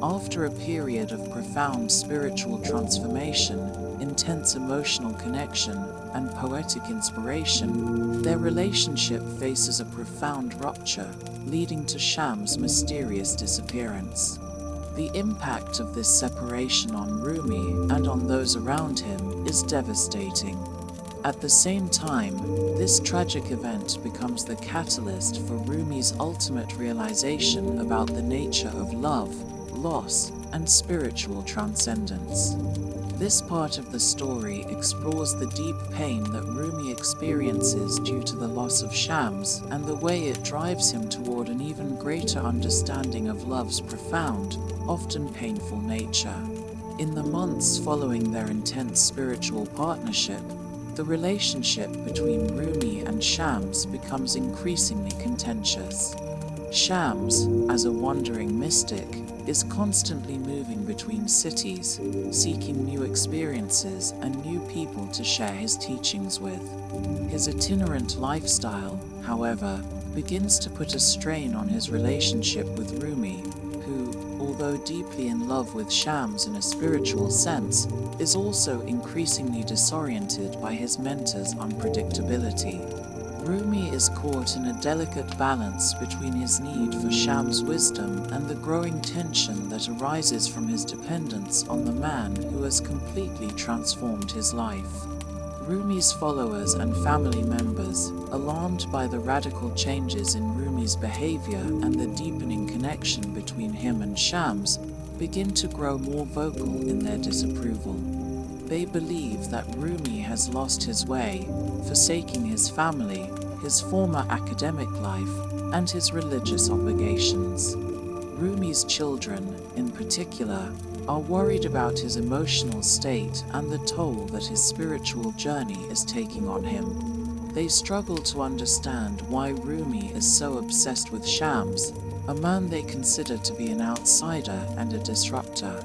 Speaker 1: After a period of profound spiritual transformation, intense emotional connection, and poetic inspiration, their relationship faces a profound rupture, leading to Shams' mysterious disappearance. The impact of this separation on Rumi and on those around him is devastating. At the same time, this tragic event becomes the catalyst for Rumi's ultimate realization about the nature of love, loss, and spiritual transcendence. This part of the story explores the deep pain that Rumi experiences due to the loss of Shams and the way it drives him toward an even greater understanding of love's profound, often painful nature. In the months following their intense spiritual partnership, the relationship between Rumi and Shams becomes increasingly contentious. Shams, as a wandering mystic, is constantly moving between cities, seeking new experiences and new people to share his teachings with. His itinerant lifestyle, however, begins to put a strain on his relationship with Rumi, who, although deeply in love with Shams in a spiritual sense, is also increasingly disoriented by his mentor's unpredictability. Rumi is caught in a delicate balance between his need for Shams' wisdom and the growing tension that arises from his dependence on the man who has completely transformed his life. Rumi's followers and family members, alarmed by the radical changes in Rumi's behavior and the deepening connection between him and Shams, begin to grow more vocal in their disapproval. They believe that Rumi has lost his way, forsaking his family, his former academic life, and his religious obligations. Rumi's children, in particular, are worried about his emotional state and the toll that his spiritual journey is taking on him. They struggle to understand why Rumi is so obsessed with Shams, a man they consider to be an outsider and a disruptor.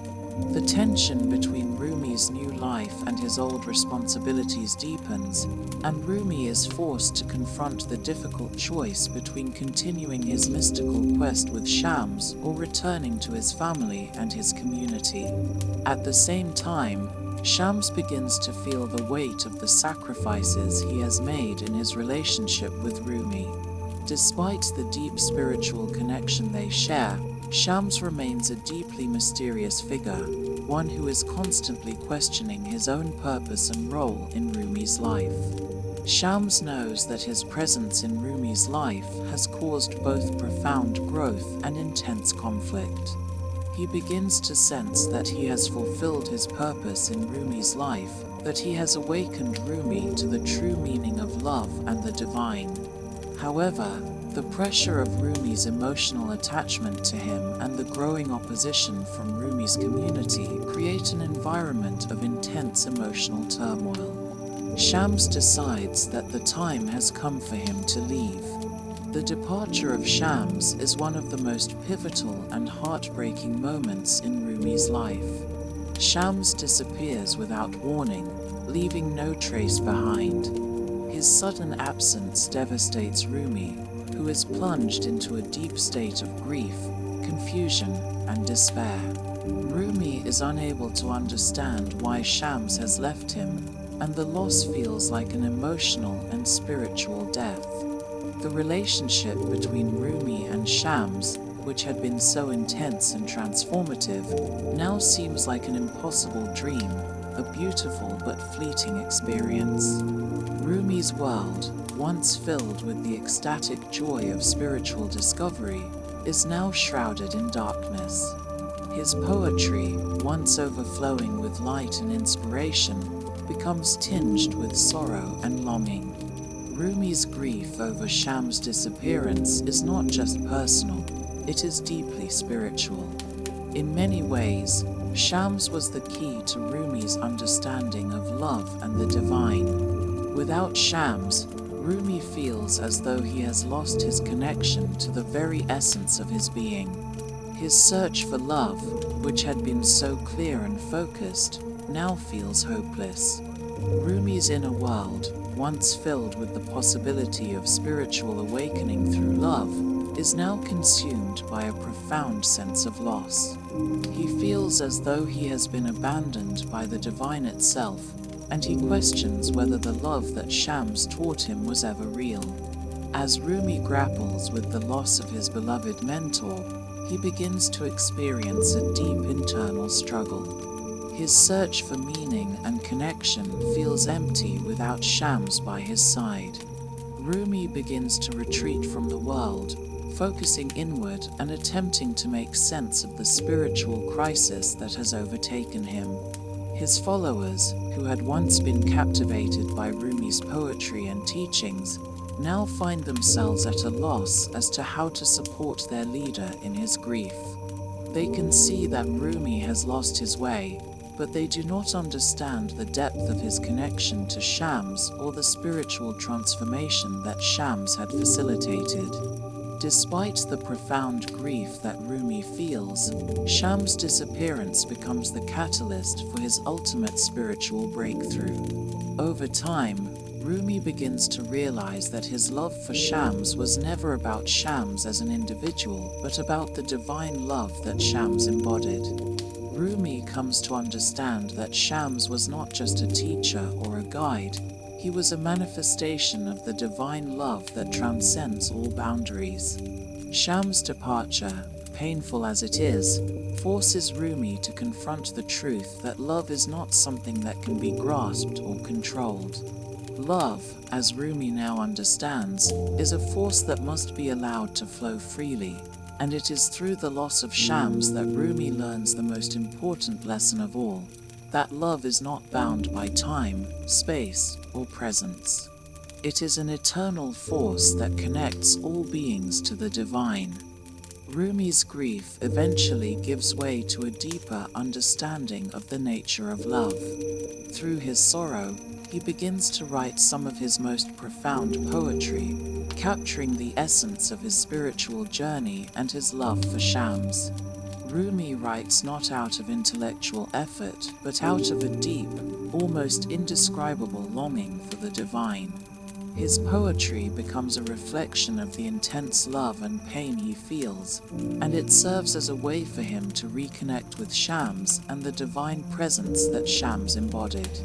Speaker 1: The tension between Rumi's new life and his old responsibilities deepens, and Rumi is forced to confront the difficult choice between continuing his mystical quest with Shams or returning to his family and his community. At the same time, Shams begins to feel the weight of the sacrifices he has made in his relationship with Rumi. Despite the deep spiritual connection they share, Shams remains a deeply mysterious figure, one who is constantly questioning his own purpose and role in Rumi's life. Shams knows that his presence in Rumi's life has caused both profound growth and intense conflict. He begins to sense that he has fulfilled his purpose in Rumi's life, that he has awakened Rumi to the true meaning of love and the divine. However, the pressure of Rumi's emotional attachment to him and the growing opposition from Rumi's community create an environment of intense emotional turmoil. Shams decides that the time has come for him to leave. The departure of Shams is one of the most pivotal and heartbreaking moments in Rumi's life. Shams disappears without warning, leaving no trace behind. His sudden absence devastates Rumi, who is plunged into a deep state of grief, confusion, and despair. Rumi is unable to understand why Shams has left him, and the loss feels like an emotional and spiritual death. The relationship between Rumi and Shams, which had been so intense and transformative, now seems like an impossible dream, a beautiful but fleeting experience. Rumi's world, once filled with the ecstatic joy of spiritual discovery, is now shrouded in darkness. His poetry, once overflowing with light and inspiration, becomes tinged with sorrow and longing. Rumi's grief over Shams' disappearance is not just personal, it is deeply spiritual. In many ways, Shams was the key to Rumi's understanding of love and the divine. Without Shams, Rumi feels as though he has lost his connection to the very essence of his being. His search for love, which had been so clear and focused, now feels hopeless. Rumi's inner world, once filled with the possibility of spiritual awakening through love, is now consumed by a profound sense of loss. He feels as though he has been abandoned by the divine itself, and he questions whether the love that Shams taught him was ever real. As Rumi grapples with the loss of his beloved mentor, he begins to experience a deep internal struggle. His search for meaning and connection feels empty without Shams by his side. Rumi begins to retreat from the world, focusing inward and attempting to make sense of the spiritual crisis that has overtaken him. His followers, who had once been captivated by Rumi's poetry and teachings, now find themselves at a loss as to how to support their leader in his grief. They can see that Rumi has lost his way, but they do not understand the depth of his connection to Shams or the spiritual transformation that Shams had facilitated. Despite the profound grief that Rumi feels, Shams' disappearance becomes the catalyst for his ultimate spiritual breakthrough. Over time, Rumi begins to realize that his love for Shams was never about Shams as an individual, but about the divine love that Shams embodied. Rumi comes to understand that Shams was not just a teacher or a guide, he was a manifestation of the divine love that transcends all boundaries. Shams' departure, painful as it is, forces Rumi to confront the truth that love is not something that can be grasped or controlled. Love, as Rumi now understands, is a force that must be allowed to flow freely, and it is through the loss of Shams that Rumi learns the most important lesson of all, that love is not bound by time, space, or presence. It is an eternal force that connects all beings to the divine. Rumi's grief eventually gives way to a deeper understanding of the nature of love. Through his sorrow, he begins to write some of his most profound poetry, capturing the essence of his spiritual journey and his love for Shams. Rumi writes not out of intellectual effort, but out of a deep, almost indescribable longing for the divine. His poetry becomes a reflection of the intense love and pain he feels, and it serves as a way for him to reconnect with Shams and the divine presence that Shams embodied.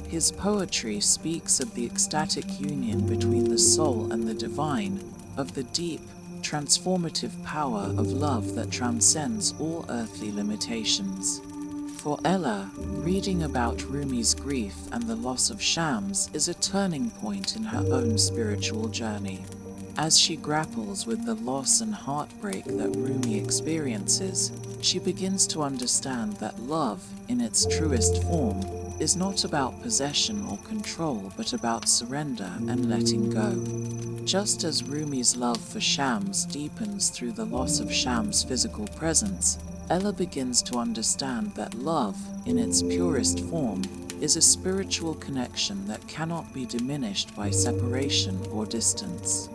Speaker 1: His poetry speaks of the ecstatic union between the soul and the divine, of the deep, transformative power of love that transcends all earthly limitations. For Ella, reading about Rumi's grief and the loss of Shams is a turning point in her own spiritual journey. As she grapples with the loss and heartbreak that Rumi experiences, she begins to understand that love, in its truest form, is not about possession or control, but about surrender and letting go. Just as Rumi's love for Shams deepens through the loss of Shams' physical presence, Ella begins to understand that love, in its purest form, is a spiritual connection that cannot be diminished by separation or distance.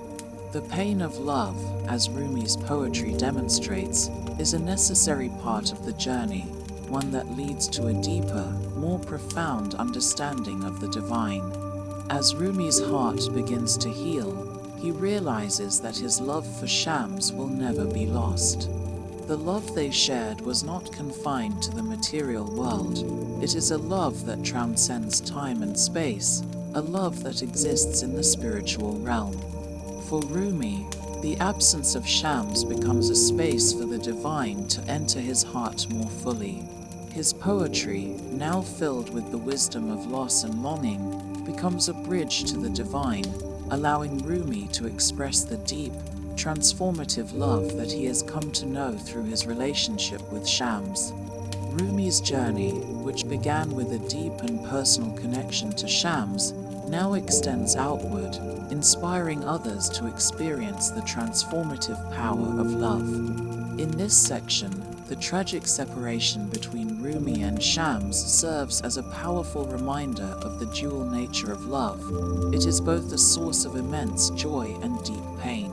Speaker 1: The pain of love, as Rumi's poetry demonstrates, is a necessary part of the journey, one that leads to a deeper, more profound understanding of the divine. As Rumi's heart begins to heal, he realizes that his love for Shams will never be lost. The love they shared was not confined to the material world. It is a love that transcends time and space, a love that exists in the spiritual realm. For Rumi, the absence of Shams becomes a space for the divine to enter his heart more fully. His poetry, now filled with the wisdom of loss and longing, becomes a bridge to the divine, allowing Rumi to express the deep, transformative love that he has come to know through his relationship with Shams. Rumi's journey, which began with a deep and personal connection to Shams, now extends outward, inspiring others to experience the transformative power of love. In this section, the tragic separation between Rumi and Shams serves as a powerful reminder of the dual nature of love. It is both a source of immense joy and deep pain.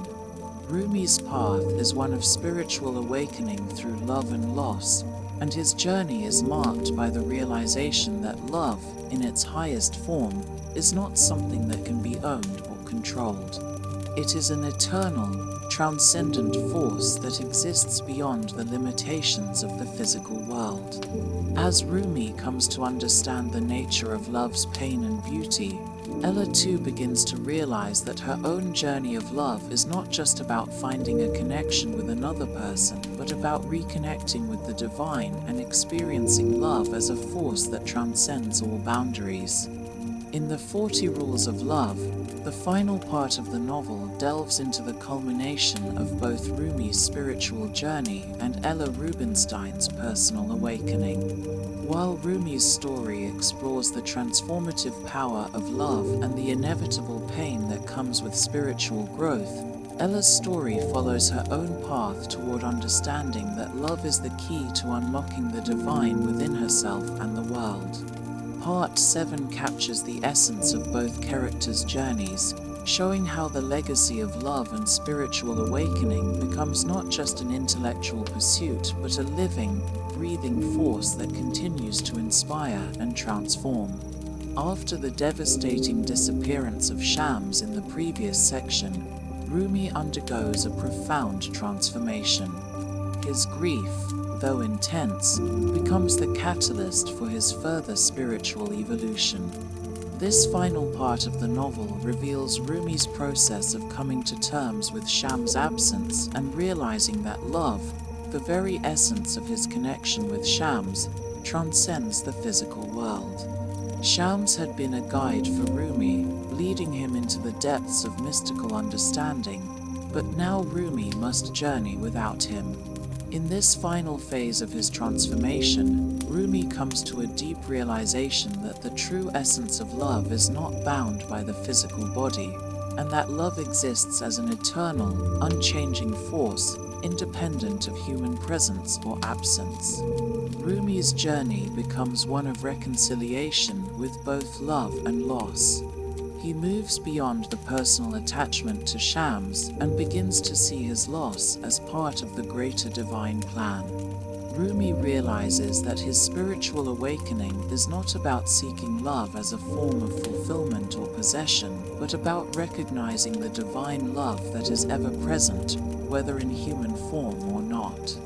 Speaker 1: Rumi's path is one of spiritual awakening through love and loss, and his journey is marked by the realization that love, in its highest form, is not something that can be owned or controlled. It is an eternal, transcendent force that exists beyond the limitations of the physical world. As Rumi comes to understand the nature of love's pain and beauty, Ella too begins to realize that her own journey of love is not just about finding a connection with another person, but about reconnecting with the divine and experiencing love as a force that transcends all boundaries. In the 40 Rules of Love, the final part of the novel delves into the culmination of both Rumi's spiritual journey and Ella Rubenstein's personal awakening. While Rumi's story explores the transformative power of love and the inevitable pain that comes with spiritual growth, Ella's story follows her own path toward understanding that love is the key to unlocking the divine within herself and the world. Part 7 captures the essence of both characters' journeys, showing how the legacy of love and spiritual awakening becomes not just an intellectual pursuit, but a living, breathing force that continues to inspire and transform. After the devastating disappearance of Shams in the previous section, Rumi undergoes a profound transformation. His grief, though intense, becomes the catalyst for his further spiritual evolution. This final part of the novel reveals Rumi's process of coming to terms with Sham's absence and realizing that love, the very essence of his connection with Shams, transcends the physical world. Shams had been a guide for Rumi, leading him into the depths of mystical understanding, but now Rumi must journey without him. In this final phase of his transformation, Rumi comes to a deep realization that the true essence of love is not bound by the physical body, and that love exists as an eternal, unchanging force, independent of human presence or absence. Rumi's journey becomes one of reconciliation with both love and loss. He moves beyond the personal attachment to Shams and begins to see his loss as part of the greater divine plan. Rumi realizes that his spiritual awakening is not about seeking love as a form of fulfillment or possession, but about recognizing the divine love that is ever present, whether in human form or not.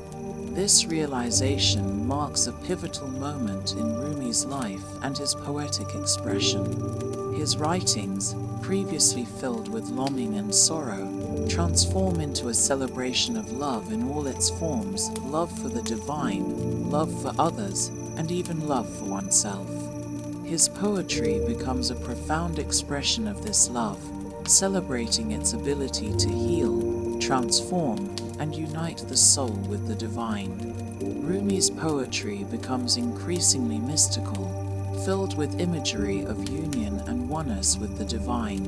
Speaker 1: This realization marks a pivotal moment in Rumi's life and his poetic expression. His writings, previously filled with longing and sorrow, transform into a celebration of love in all its forms: love for the divine, love for others, and even love for oneself. His poetry becomes a profound expression of this love, celebrating its ability to heal, transform, and unite the soul with the divine. Rumi's poetry becomes increasingly mystical, filled with imagery of union and oneness with the divine.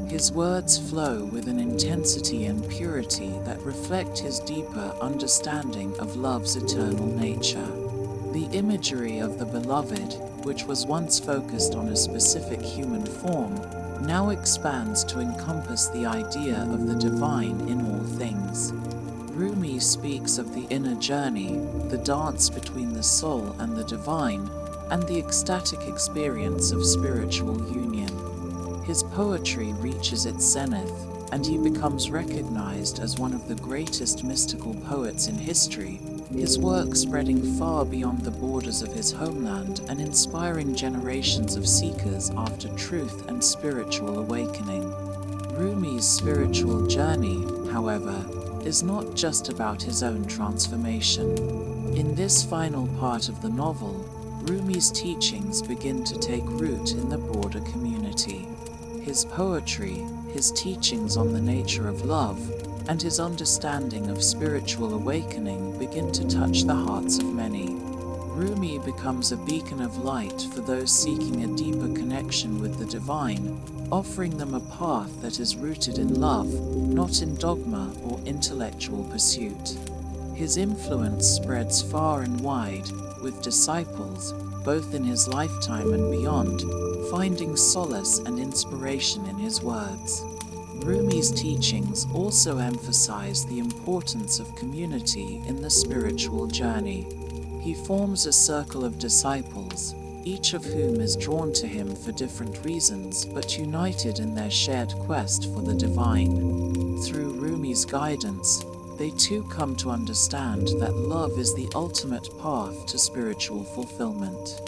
Speaker 1: His words flow with an intensity and purity that reflect his deeper understanding of love's eternal nature. The imagery of the beloved, which was once focused on a specific human form, now expands to encompass the idea of the divine in all things. Rumi speaks of the inner journey, the dance between the soul and the divine, and the ecstatic experience of spiritual union. His poetry reaches its zenith, and he becomes recognized as one of the greatest mystical poets in history, his work spreading far beyond the borders of his homeland and inspiring generations of seekers after truth and spiritual awakening. Rumi's spiritual journey, however, is not just about his own transformation. In this final part of the novel, Rumi's teachings begin to take root in the broader community. His poetry, his teachings on the nature of love, and his understanding of spiritual awakening begin to touch the hearts of many. Rumi becomes a beacon of light for those seeking a deeper connection with the divine, offering them a path that is rooted in love, not in dogma or intellectual pursuit. His influence spreads far and wide, with disciples, both in his lifetime and beyond, finding solace and inspiration in his words. Rumi's teachings also emphasize the importance of community in the spiritual journey. He forms a circle of disciples, each of whom is drawn to him for different reasons but united in their shared quest for the divine. Through Rumi's guidance, they too come to understand that love is the ultimate path to spiritual fulfillment.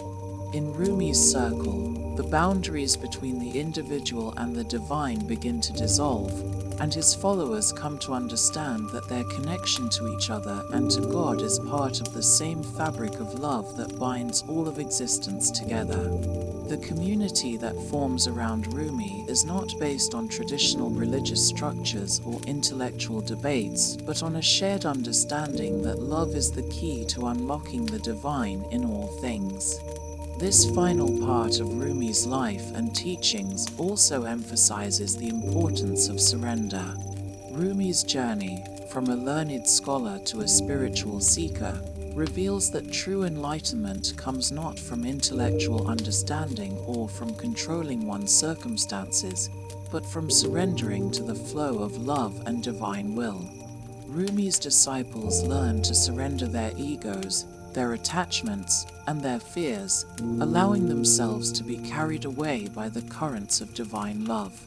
Speaker 1: In Rumi's circle, the boundaries between the individual and the divine begin to dissolve, and his followers come to understand that their connection to each other and to God is part of the same fabric of love that binds all of existence together. The community that forms around Rumi is not based on traditional religious structures or intellectual debates, but on a shared understanding that love is the key to unlocking the divine in all things. This final part of Rumi's life and teachings also emphasizes the importance of surrender. Rumi's journey, from a learned scholar to a spiritual seeker, reveals that true enlightenment comes not from intellectual understanding or from controlling one's circumstances, but from surrendering to the flow of love and divine will. Rumi's disciples learn to surrender their egos, their attachments, and their fears, allowing themselves to be carried away by the currents of divine love.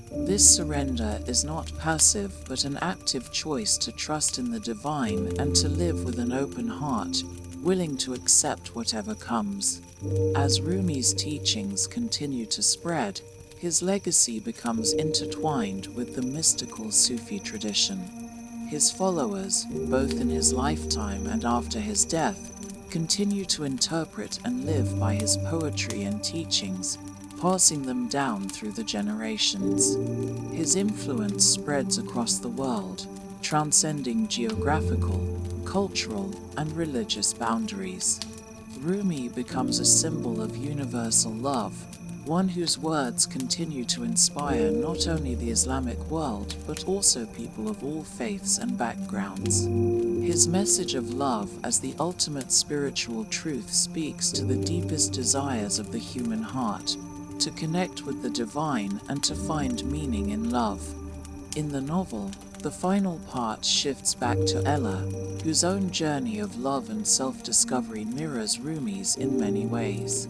Speaker 1: This surrender is not passive but an active choice to trust in the divine and to live with an open heart, willing to accept whatever comes. As Rumi's teachings continue to spread, his legacy becomes intertwined with the mystical Sufi tradition. His followers, both in his lifetime and after his death, continue to interpret and live by his poetry and teachings, passing them down through the generations. His influence spreads across the world, transcending geographical, cultural, and religious boundaries. Rumi becomes a symbol of universal love, one whose words continue to inspire not only the Islamic world but also people of all faiths and backgrounds. His message of love as the ultimate spiritual truth speaks to the deepest desires of the human heart, to connect with the divine and to find meaning in love. In the novel, the final part shifts back to Ella, whose own journey of love and self-discovery mirrors Rumi's in many ways.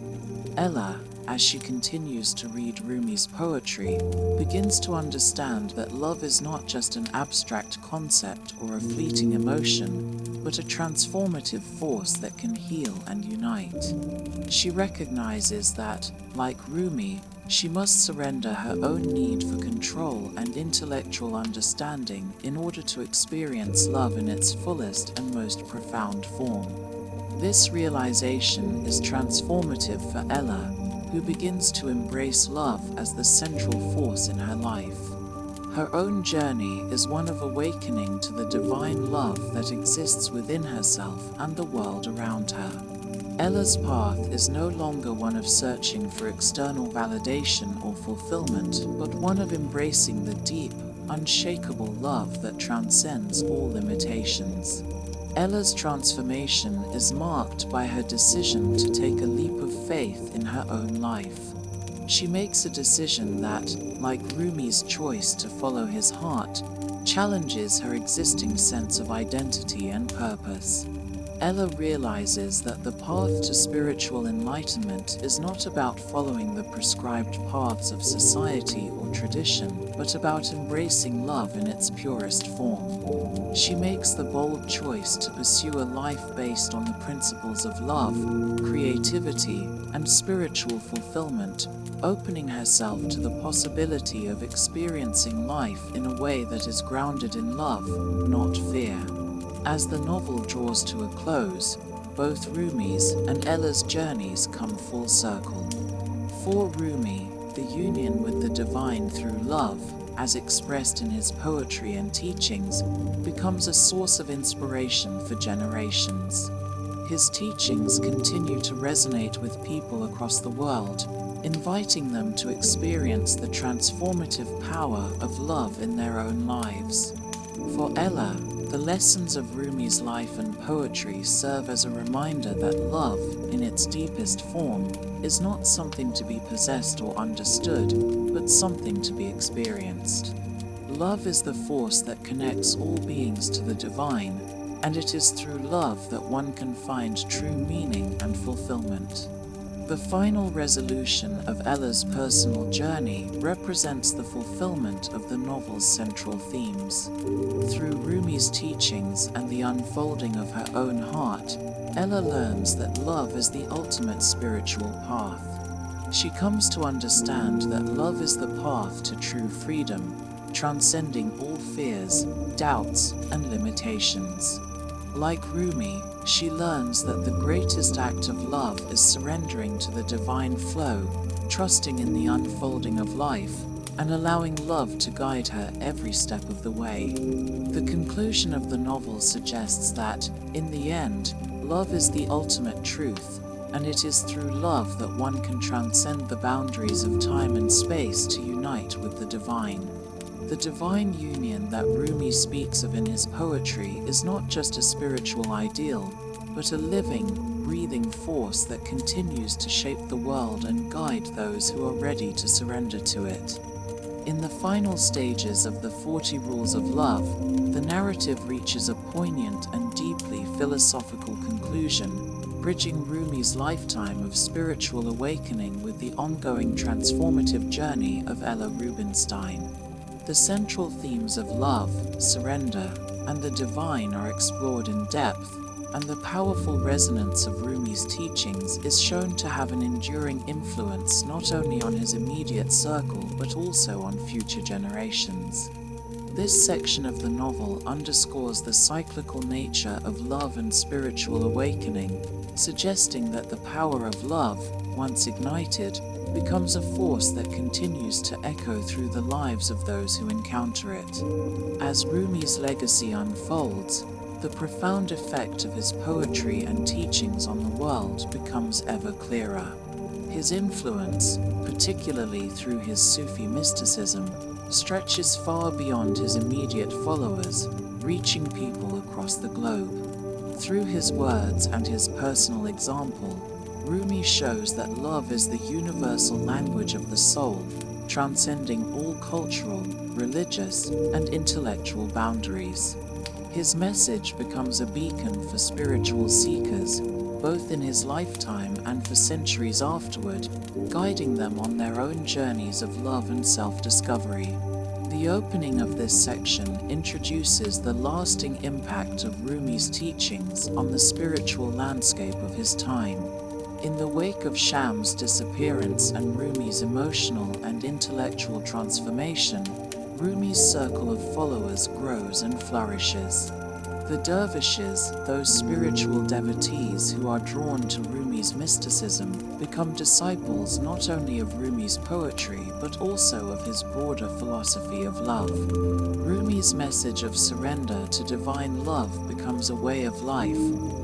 Speaker 1: Ella, as she continues to read Rumi's poetry, begins to understand that love is not just an abstract concept or a fleeting emotion, but a transformative force that can heal and unite. She recognizes that, like Rumi, she must surrender her own need for control and intellectual understanding in order to experience love in its fullest and most profound form. This realization is transformative for Ella, who begins to embrace love as the central force in her life. Her own journey is one of awakening to the divine love that exists within herself and the world around her. Ella's path is no longer one of searching for external validation or fulfillment, but one of embracing the deep, unshakable love that transcends all limitations. Ella's transformation is marked by her decision to take a leap of faith in her own life. She makes a decision that, like Rumi's choice to follow his heart, challenges her existing sense of identity and purpose. Ella realizes that the path to spiritual enlightenment is not about following the prescribed paths of society or tradition, but about embracing love in its purest form. She makes the bold choice to pursue a life based on the principles of love, creativity, and spiritual fulfillment, opening herself to the possibility of experiencing life in a way that is grounded in love, not fear. As the novel draws to a close, both Rumi's and Ella's journeys come full circle. For Rumi, the union with the divine through love, as expressed in his poetry and teachings, becomes a source of inspiration for generations. His teachings continue to resonate with people across the world, inviting them to experience the transformative power of love in their own lives. For Ella, the lessons of Rumi's life and poetry serve as a reminder that love, in its deepest form, is not something to be possessed or understood, but something to be experienced. Love is the force that connects all beings to the divine, and it is through love that one can find true meaning and fulfillment. The final resolution of Ella's personal journey represents the fulfillment of the novel's central themes. Through Rumi's teachings and the unfolding of her own heart, Ella learns that love is the ultimate spiritual path. She comes to understand that love is the path to true freedom, transcending all fears, doubts, and limitations. Like Rumi, she learns that the greatest act of love is surrendering to the divine flow, trusting in the unfolding of life, and allowing love to guide her every step of the way. The conclusion of the novel suggests that, in the end, love is the ultimate truth, and it is through love that one can transcend the boundaries of time and space to unite with the divine. The divine union that Rumi speaks of in his poetry is not just a spiritual ideal, but a living, breathing force that continues to shape the world and guide those who are ready to surrender to it. In the final stages of the 40 Rules of Love, the narrative reaches a poignant and deeply philosophical conclusion, bridging Rumi's lifetime of spiritual awakening with the ongoing transformative journey of Ella Rubenstein. The central themes of love, surrender, and the divine are explored in depth, and the powerful resonance of Rumi's teachings is shown to have an enduring influence not only on his immediate circle but also on future generations. This section of the novel underscores the cyclical nature of love and spiritual awakening, suggesting that the power of love, once ignited, becomes a force that continues to echo through the lives of those who encounter it. As Rumi's legacy unfolds, the profound effect of his poetry and teachings on the world becomes ever clearer. His influence, particularly through his Sufi mysticism, stretches far beyond his immediate followers, reaching people across the globe. Through his words and his personal example, Rumi shows that love is the universal language of the soul, transcending all cultural, religious, and intellectual boundaries. His message becomes a beacon for spiritual seekers, both in his lifetime and for centuries afterward, guiding them on their own journeys of love and self-discovery. The opening of this section introduces the lasting impact of Rumi's teachings on the spiritual landscape of his time. In the wake of Shams's disappearance and Rumi's emotional and intellectual transformation, Rumi's circle of followers grows and flourishes. The dervishes, those spiritual devotees who are drawn to Rumi's mysticism, become disciples not only of Rumi's poetry but also of his broader philosophy of love. Rumi's message of surrender to divine love becomes a way of life,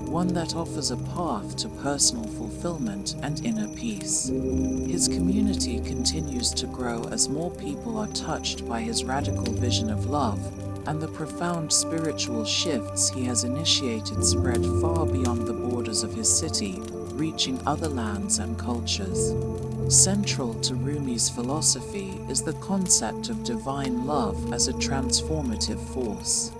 Speaker 1: one that offers a path to personal fulfillment and inner peace. His community continues to grow as more people are touched by his radical vision of love, and the profound spiritual shifts he has initiated spread far beyond the borders of his city, reaching other lands and cultures. Central to Rumi's philosophy is the concept of divine love as a transformative force.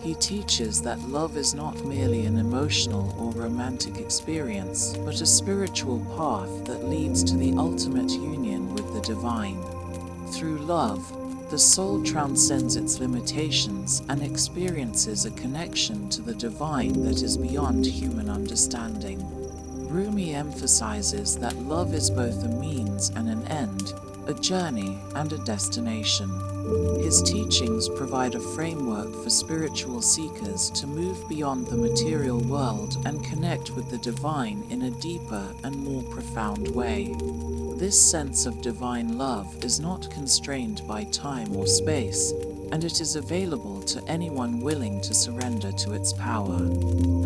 Speaker 1: He teaches that love is not merely an emotional or romantic experience, but a spiritual path that leads to the ultimate union with the divine. Through love, the soul transcends its limitations and experiences a connection to the divine that is beyond human understanding. Rumi emphasizes that love is both a means and an end, a journey and a destination. His teachings provide a framework for spiritual seekers to move beyond the material world and connect with the divine in a deeper and more profound way. This sense of divine love is not constrained by time or space, and it is available to anyone willing to surrender to its power.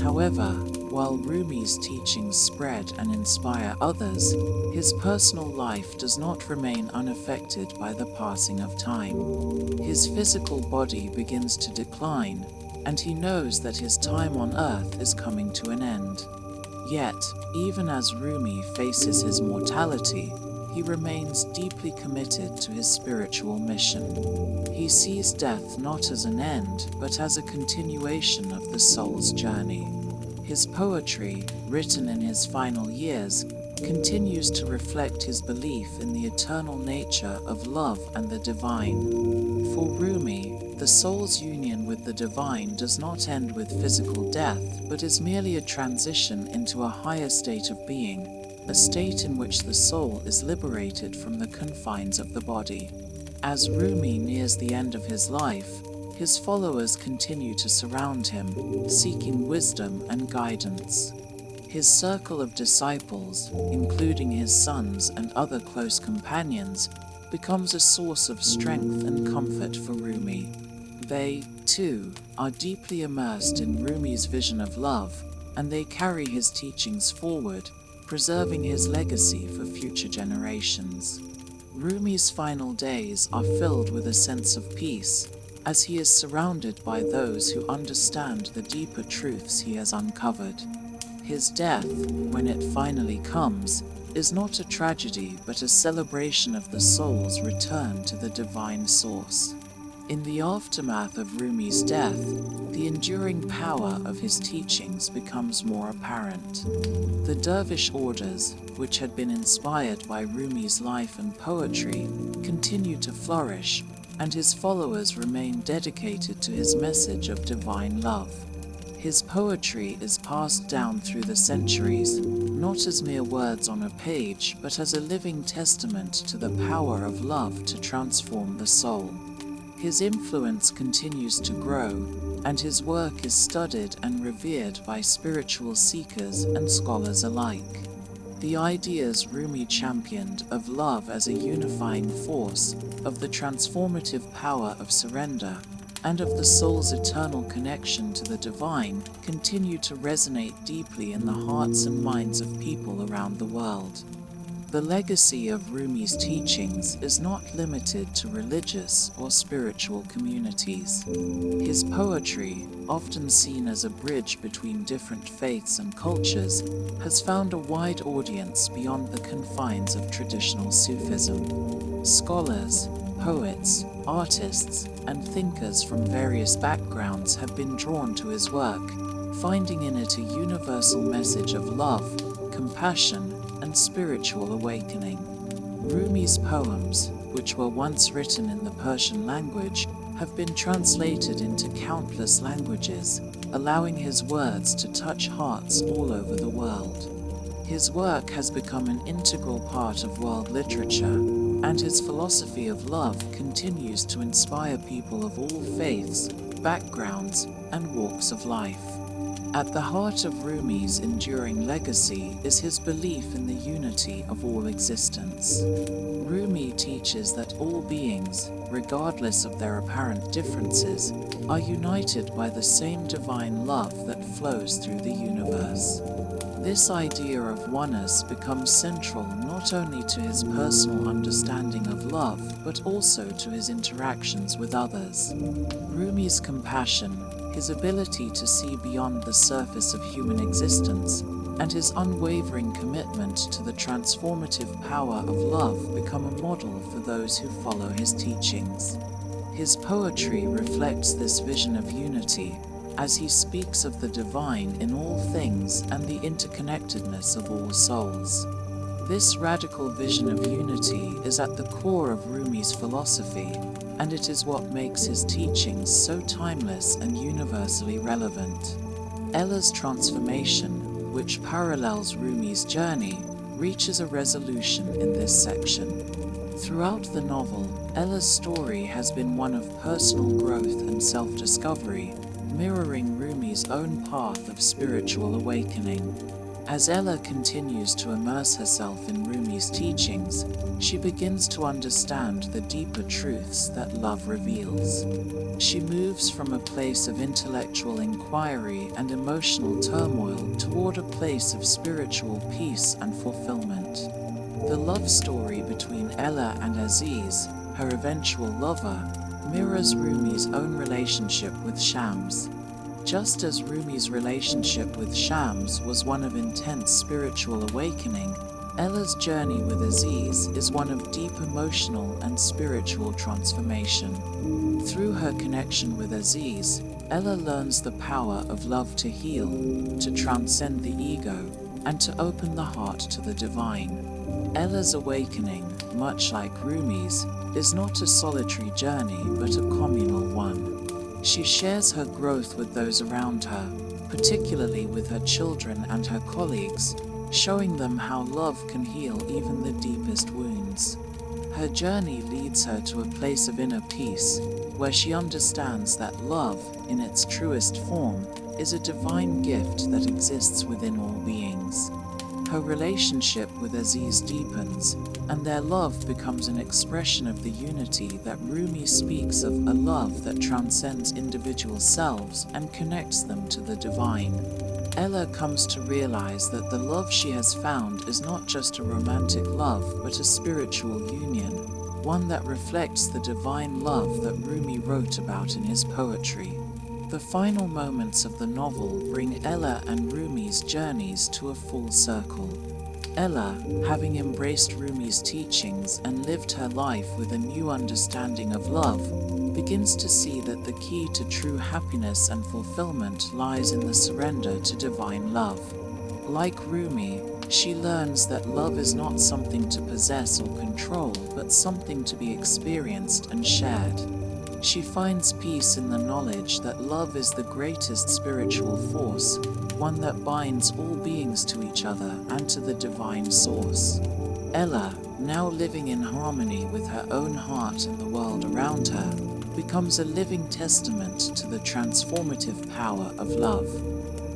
Speaker 1: However, while Rumi's teachings spread and inspire others, his personal life does not remain unaffected by the passing of time. His physical body begins to decline, and he knows that his time on earth is coming to an end. Yet, even as Rumi faces his mortality, he remains deeply committed to his spiritual mission. He sees death not as an end, but as a continuation of the soul's journey. His poetry, written in his final years, continues to reflect his belief in the eternal nature of love and the divine. For Rumi, the soul's union with the divine does not end with physical death, but is merely a transition into a higher state of being, a state in which the soul is liberated from the confines of the body. As Rumi nears the end of his life, his followers continue to surround him, seeking wisdom and guidance. His circle of disciples, including his sons and other close companions, becomes a source of strength and comfort for Rumi. They, too, are deeply immersed in Rumi's vision of love, and they carry his teachings forward, preserving his legacy for future generations. Rumi's final days are filled with a sense of peace, as he is surrounded by those who understand the deeper truths he has uncovered. His death, when it finally comes, is not a tragedy but a celebration of the soul's return to the divine source. In the aftermath of Rumi's death, the enduring power of his teachings becomes more apparent. The dervish orders, which had been inspired by Rumi's life and poetry, continue to flourish, and his followers remain dedicated to his message of divine love. His poetry is passed down through the centuries, not as mere words on a page, but as a living testament to the power of love to transform the soul. His influence continues to grow, and his work is studied and revered by spiritual seekers and scholars alike. The ideas Rumi championed of love as a unifying force, of the transformative power of surrender, and of the soul's eternal connection to the divine continue to resonate deeply in the hearts and minds of people around the world. The legacy of Rumi's teachings is not limited to religious or spiritual communities. His poetry, often seen as a bridge between different faiths and cultures, has found a wide audience beyond the confines of traditional Sufism. Scholars, poets, artists, and thinkers from various backgrounds have been drawn to his work, finding in it a universal message of love, compassion, and spiritual awakening. Rumi's poems, which were once written in the Persian language, have been translated into countless languages, allowing his words to touch hearts all over the world. His work has become an integral part of world literature, and his philosophy of love continues to inspire people of all faiths, backgrounds, and walks of life. At the heart of Rumi's enduring legacy is his belief in the unity of all existence. Rumi teaches that all beings, regardless of their apparent differences, are united by the same divine love that flows through the universe. This idea of oneness becomes central not only to his personal understanding of love, but also to his interactions with others. Rumi's compassion, his ability to see beyond the surface of human existence, and his unwavering commitment to the transformative power of love become a model for those who follow his teachings. His poetry reflects this vision of unity, as he speaks of the divine in all things and the interconnectedness of all souls. This radical vision of unity is at the core of Rumi's philosophy, and it is what makes his teachings so timeless and universally relevant. Ella's transformation, which parallels Rumi's journey, reaches a resolution in this section. Throughout the novel, Ella's story has been one of personal growth and self-discovery, mirroring Rumi's own path of spiritual awakening. As Ella continues to immerse herself in Rumi's teachings, she begins to understand the deeper truths that love reveals. She moves from a place of intellectual inquiry and emotional turmoil toward a place of spiritual peace and fulfillment. The love story between Ella and Aziz, her eventual lover, mirrors Rumi's own relationship with Shams. Just as Rumi's relationship with Shams was one of intense spiritual awakening, Ella's journey with Aziz is one of deep emotional and spiritual transformation. Through her connection with Aziz, Ella learns the power of love to heal, to transcend the ego, and to open the heart to the divine. Ella's awakening, much like Rumi's, is not a solitary journey but a communal one. She shares her growth with those around her, particularly with her children and her colleagues, showing them how love can heal even the deepest wounds. Her journey leads her to a place of inner peace, where she understands that love, in its truest form, is a divine gift that exists within all beings. Her relationship with Aziz deepens, and their love becomes an expression of the unity that Rumi speaks of, a love that transcends individual selves and connects them to the divine. Ella comes to realize that the love she has found is not just a romantic love but a spiritual union, one that reflects the divine love that Rumi wrote about in his poetry. The final moments of the novel bring Ella and Rumi's journeys to a full circle. Ella, having embraced Rumi's teachings and lived her life with a new understanding of love, begins to see that the key to true happiness and fulfillment lies in the surrender to divine love. Like Rumi, she learns that love is not something to possess or control, but something to be experienced and shared. She finds peace in the knowledge that love is the greatest spiritual force, one that binds all beings to each other and to the divine source. Ella, now living in harmony with her own heart and the world around her, becomes a living testament to the transformative power of love.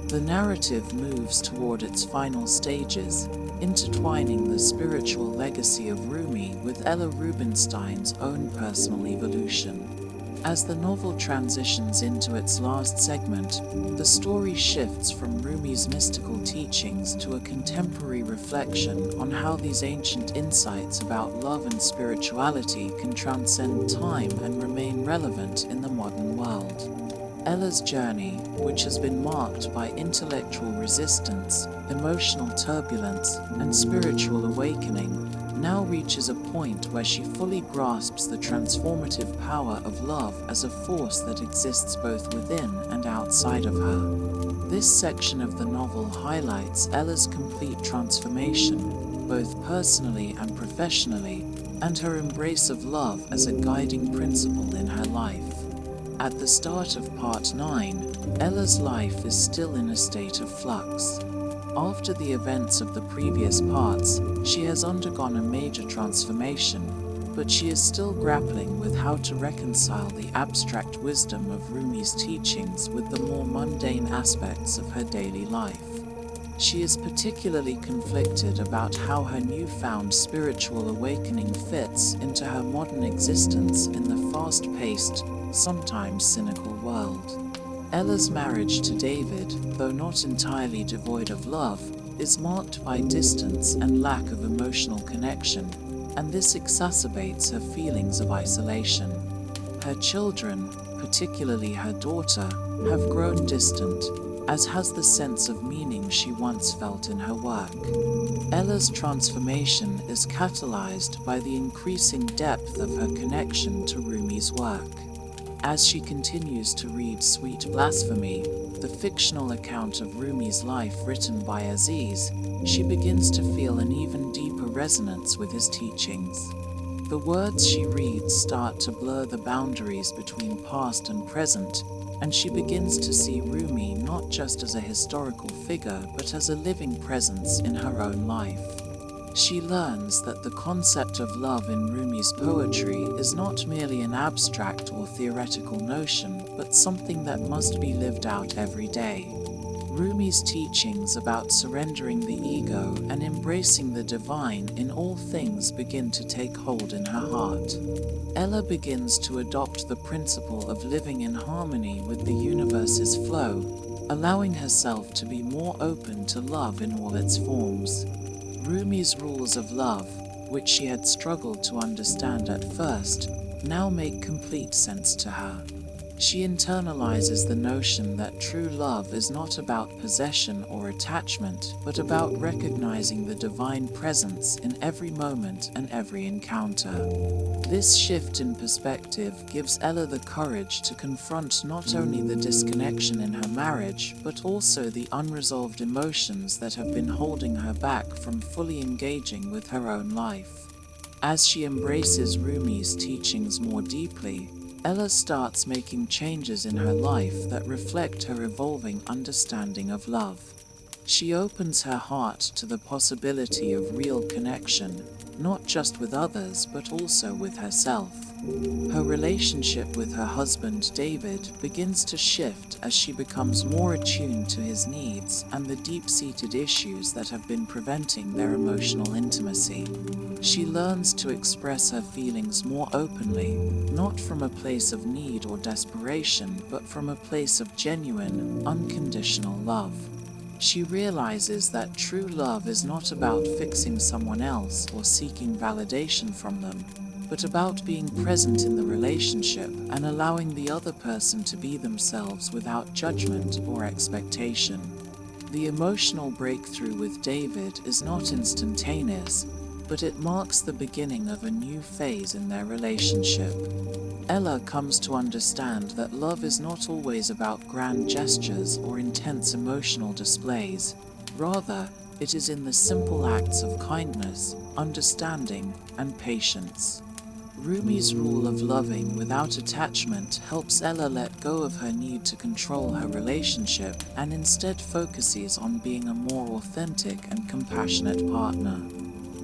Speaker 1: The narrative moves toward its final stages, intertwining the spiritual legacy of Rumi with Ella Rubenstein's own personal evolution. As the novel transitions into its last segment, the story shifts from Rumi's mystical teachings to a contemporary reflection on how these ancient insights about love and spirituality can transcend time and remain relevant in the modern world. Ella's journey, which has been marked by intellectual resistance, emotional turbulence, and spiritual awakening, now reaches a point where she fully grasps the transformative power of love as a force that exists both within and outside of her. This section of the novel highlights Ella's complete transformation, both personally and professionally, and her embrace of love as a guiding principle in her life. At the start of Part 9, Ella's life is still in a state of flux. After the events of the previous parts, she has undergone a major transformation, but she is still grappling with how to reconcile the abstract wisdom of Rumi's teachings with the more mundane aspects of her daily life. She is particularly conflicted about how her newfound spiritual awakening fits into her modern existence in the fast-paced, sometimes cynical world. Ella's marriage to David, though not entirely devoid of love, is marked by distance and lack of emotional connection, and this exacerbates her feelings of isolation. Her children, particularly her daughter, have grown distant, as has the sense of meaning she once felt in her work. Ella's transformation is catalyzed by the increasing depth of her connection to Rumi's work. As she continues to read Sweet Blasphemy, the fictional account of Rumi's life written by Aziz, she begins to feel an even deeper resonance with his teachings. The words she reads start to blur the boundaries between past and present, and she begins to see Rumi not just as a historical figure but as a living presence in her own life. She learns that the concept of love in Rumi's poetry is not merely an abstract or theoretical notion, but something that must be lived out every day. Rumi's teachings about surrendering the ego and embracing the divine in all things begin to take hold in her heart. Ella begins to adopt the principle of living in harmony with the universe's flow, allowing herself to be more open to love in all its forms. Rumi's rules of love, which she had struggled to understand at first, now make complete sense to her. She internalizes the notion that true love is not about possession or attachment, but about recognizing the divine presence in every moment and every encounter. This shift in perspective gives Ella the courage to confront not only the disconnection in her marriage, but also the unresolved emotions that have been holding her back from fully engaging with her own life. As she embraces Rumi's teachings more deeply, Ella starts making changes in her life that reflect her evolving understanding of love. She opens her heart to the possibility of real connection, not just with others but also with herself. Her relationship with her husband David begins to shift as she becomes more attuned to his needs and the deep-seated issues that have been preventing their emotional intimacy. She learns to express her feelings more openly, not from a place of need or desperation, but from a place of genuine, unconditional love. She realizes that true love is not about fixing someone else or seeking validation from them, but about being present in the relationship and allowing the other person to be themselves without judgment or expectation. The emotional breakthrough with David is not instantaneous, but it marks the beginning of a new phase in their relationship. Ella comes to understand that love is not always about grand gestures or intense emotional displays. Rather, it is in the simple acts of kindness, understanding, and patience. Rumi's rule of loving without attachment helps Ella let go of her need to control her relationship and instead focuses on being a more authentic and compassionate partner.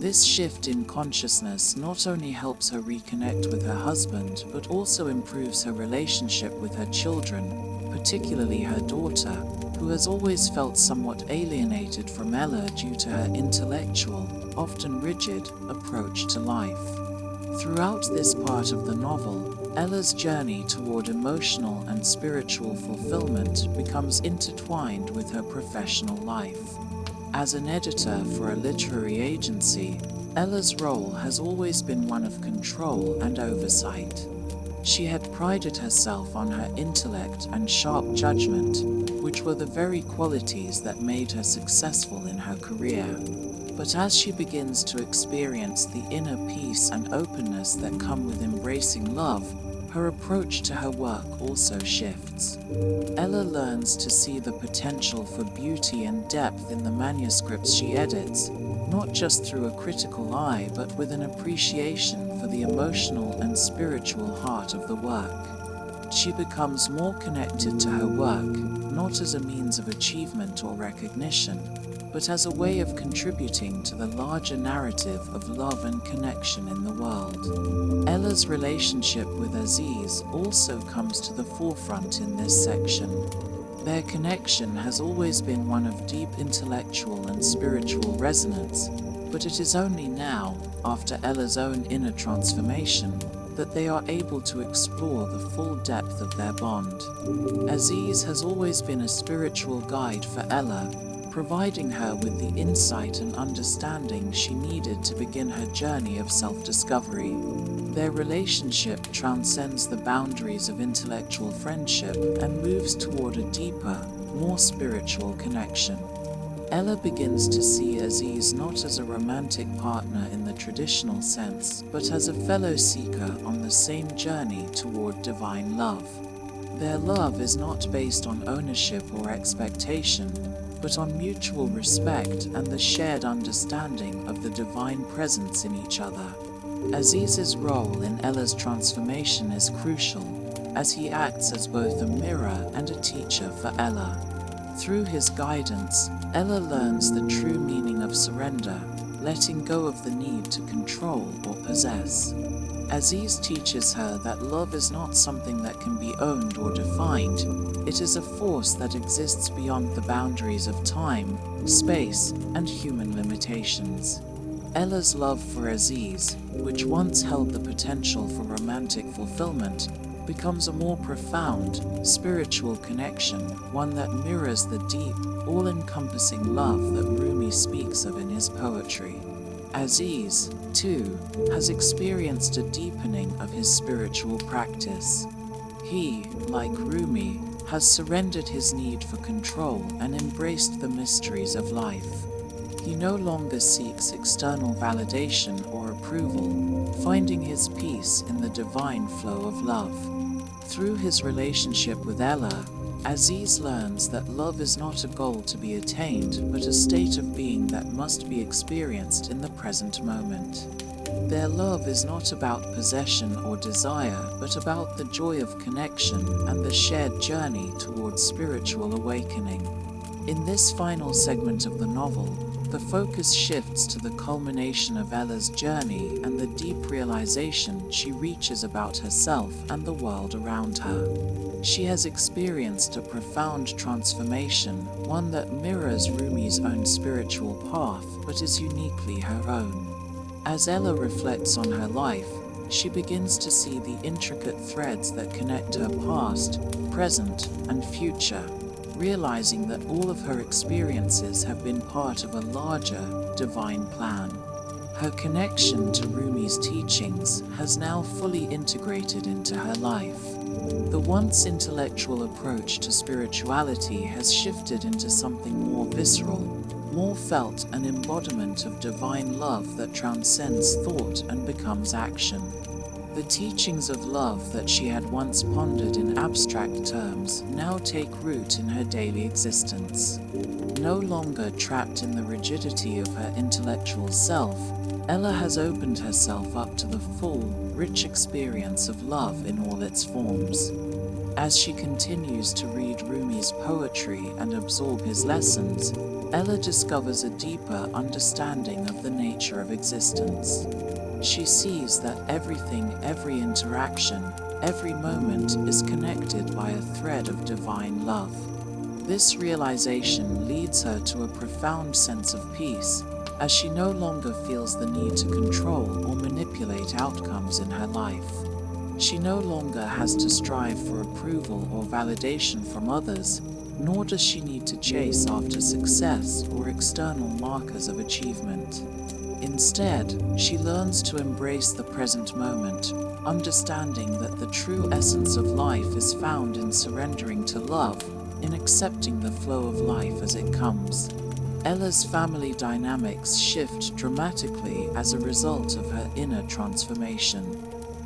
Speaker 1: This shift in consciousness not only helps her reconnect with her husband, but also improves her relationship with her children, particularly her daughter, who has always felt somewhat alienated from Ella due to her intellectual, often rigid, approach to life. Throughout this part of the novel, Ella's journey toward emotional and spiritual fulfillment becomes intertwined with her professional life. As an editor for a literary agency, Ella's role has always been one of control and oversight. She had prided herself on her intellect and sharp judgment, which were the very qualities that made her successful in her career. But as she begins to experience the inner peace and openness that come with embracing love, her approach to her work also shifts. Ella learns to see the potential for beauty and depth in the manuscripts she edits, not just through a critical eye, but with an appreciation for the emotional and spiritual heart of the work. She becomes more connected to her work, not as a means of achievement or recognition, but as a way of contributing to the larger narrative of love and connection in the world. Ella's relationship with Aziz also comes to the forefront in this section. Their connection has always been one of deep intellectual and spiritual resonance, but it is only now, after Ella's own inner transformation, that they are able to explore the full depth of their bond. Aziz has always been a spiritual guide for Ella, providing her with the insight and understanding she needed to begin her journey of self-discovery. Their relationship transcends the boundaries of intellectual friendship and moves toward a deeper, more spiritual connection. Ella begins to see Aziz not as a romantic partner in the traditional sense, but as a fellow seeker on the same journey toward divine love. Their love is not based on ownership or expectation, but on mutual respect and the shared understanding of the divine presence in each other. Aziz's role in Ella's transformation is crucial, as he acts as both a mirror and a teacher for Ella. Through his guidance, Ella learns the true meaning of surrender, letting go of the need to control or possess. Aziz teaches her that love is not something that can be owned or defined. It is a force that exists beyond the boundaries of time, space, and human limitations. Ella's love for Aziz, which once held the potential for romantic fulfillment, becomes a more profound, spiritual connection, one that mirrors the deep, all-encompassing love that Rumi speaks of in his poetry. Aziz, too, has experienced a deepening of his spiritual practice. He, like Rumi, has surrendered his need for control and embraced the mysteries of life. He no longer seeks external validation or approval, finding his peace in the divine flow of love. Through his relationship with Ella, Aziz learns that love is not a goal to be attained, but a state of being that must be experienced in the present moment. Their love is not about possession or desire, but about the joy of connection and the shared journey towards spiritual awakening. In this final segment of the novel, the focus shifts to the culmination of Ella's journey and the deep realization she reaches about herself and the world around her. She has experienced a profound transformation, one that mirrors Rumi's own spiritual path, but is uniquely her own. As Ella reflects on her life, she begins to see the intricate threads that connect her past, present, and future. realizing that all of her experiences have been part of a larger, divine plan. Her connection to Rumi's teachings has now fully integrated into her life. The once intellectual approach to spirituality has shifted into something more visceral, more felt, an embodiment of divine love that transcends thought and becomes action. The teachings of love that she had once pondered in abstract terms now take root in her daily existence. No longer trapped in the rigidity of her intellectual self, Ella has opened herself up to the full, rich experience of love in all its forms. As she continues to read Rumi's poetry and absorb his lessons, Ella discovers a deeper understanding of the nature of existence. She sees that everything, every interaction, every moment is connected by a thread of divine love. This realization leads her to a profound sense of peace, as she no longer feels the need to control or manipulate outcomes in her life. She no longer has to strive for approval or validation from others, nor does she need to chase after success or external markers of achievement. Instead, she learns to embrace the present moment, understanding that the true essence of life is found in surrendering to love, in accepting the flow of life as it comes. Ella's family dynamics shift dramatically as a result of her inner transformation.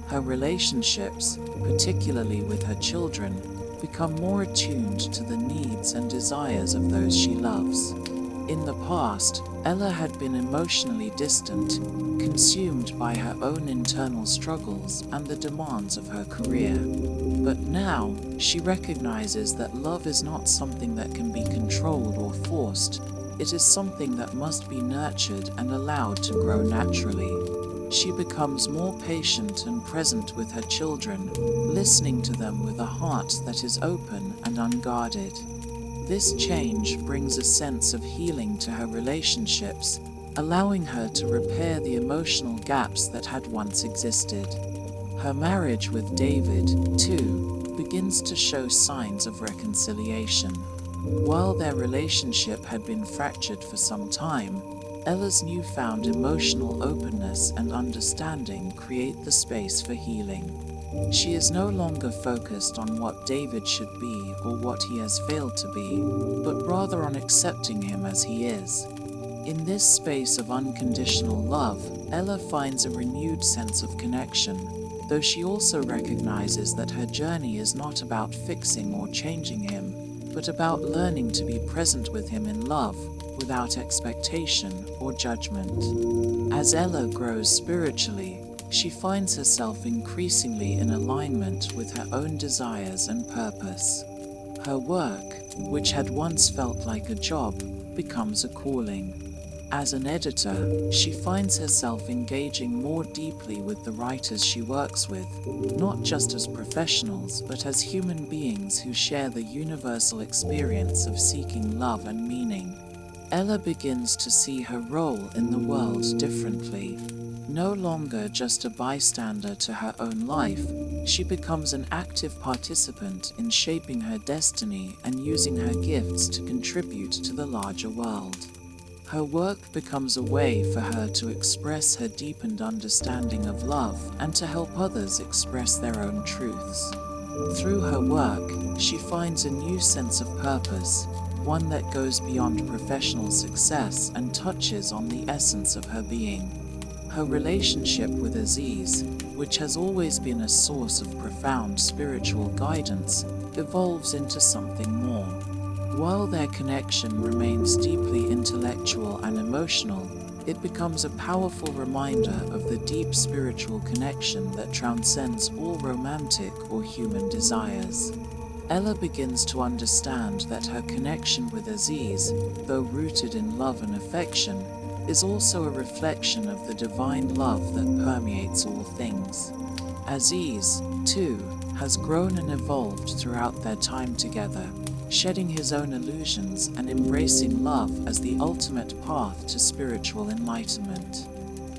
Speaker 1: Her relationships, particularly with her children, become more attuned to the needs and desires of those she loves. In the past, Ella had been emotionally distant, consumed by her own internal struggles and the demands of her career. But now, she recognizes that love is not something that can be controlled or forced. It is something that must be nurtured and allowed to grow naturally. She becomes more patient and present with her children, listening to them with a heart that is open and unguarded. This change brings a sense of healing to her relationships, allowing her to repair the emotional gaps that had once existed. Her marriage with David, too, begins to show signs of reconciliation. While their relationship had been fractured for some time, Ella's newfound emotional openness and understanding create the space for healing. She is no longer focused on what David should be or what he has failed to be, but rather on accepting him as he is. In this space of unconditional love, Ella finds a renewed sense of connection, though she also recognizes that her journey is not about fixing or changing him, but about learning to be present with him in love, without expectation or judgment. As Ella grows spiritually, she finds herself increasingly in alignment with her own desires and purpose. Her work, which had once felt like a job, becomes a calling. As an editor, she finds herself engaging more deeply with the writers she works with, not just as professionals, but as human beings who share the universal experience of seeking love and meaning. Ella begins to see her role in the world differently. No longer just a bystander to her own life, she becomes an active participant in shaping her destiny and using her gifts to contribute to the larger world. Her work becomes a way for her to express her deepened understanding of love and to help others express their own truths. Through her work, she finds a new sense of purpose, one that goes beyond professional success and touches on the essence of her being. Her relationship with Aziz, which has always been a source of profound spiritual guidance, evolves into something more. While their connection remains deeply intellectual and emotional, it becomes a powerful reminder of the deep spiritual connection that transcends all romantic or human desires. Ella begins to understand that her connection with Aziz, though rooted in love and affection, is also a reflection of the divine love that permeates all things. Aziz, too, has grown and evolved throughout their time together, shedding his own illusions and embracing love as the ultimate path to spiritual enlightenment.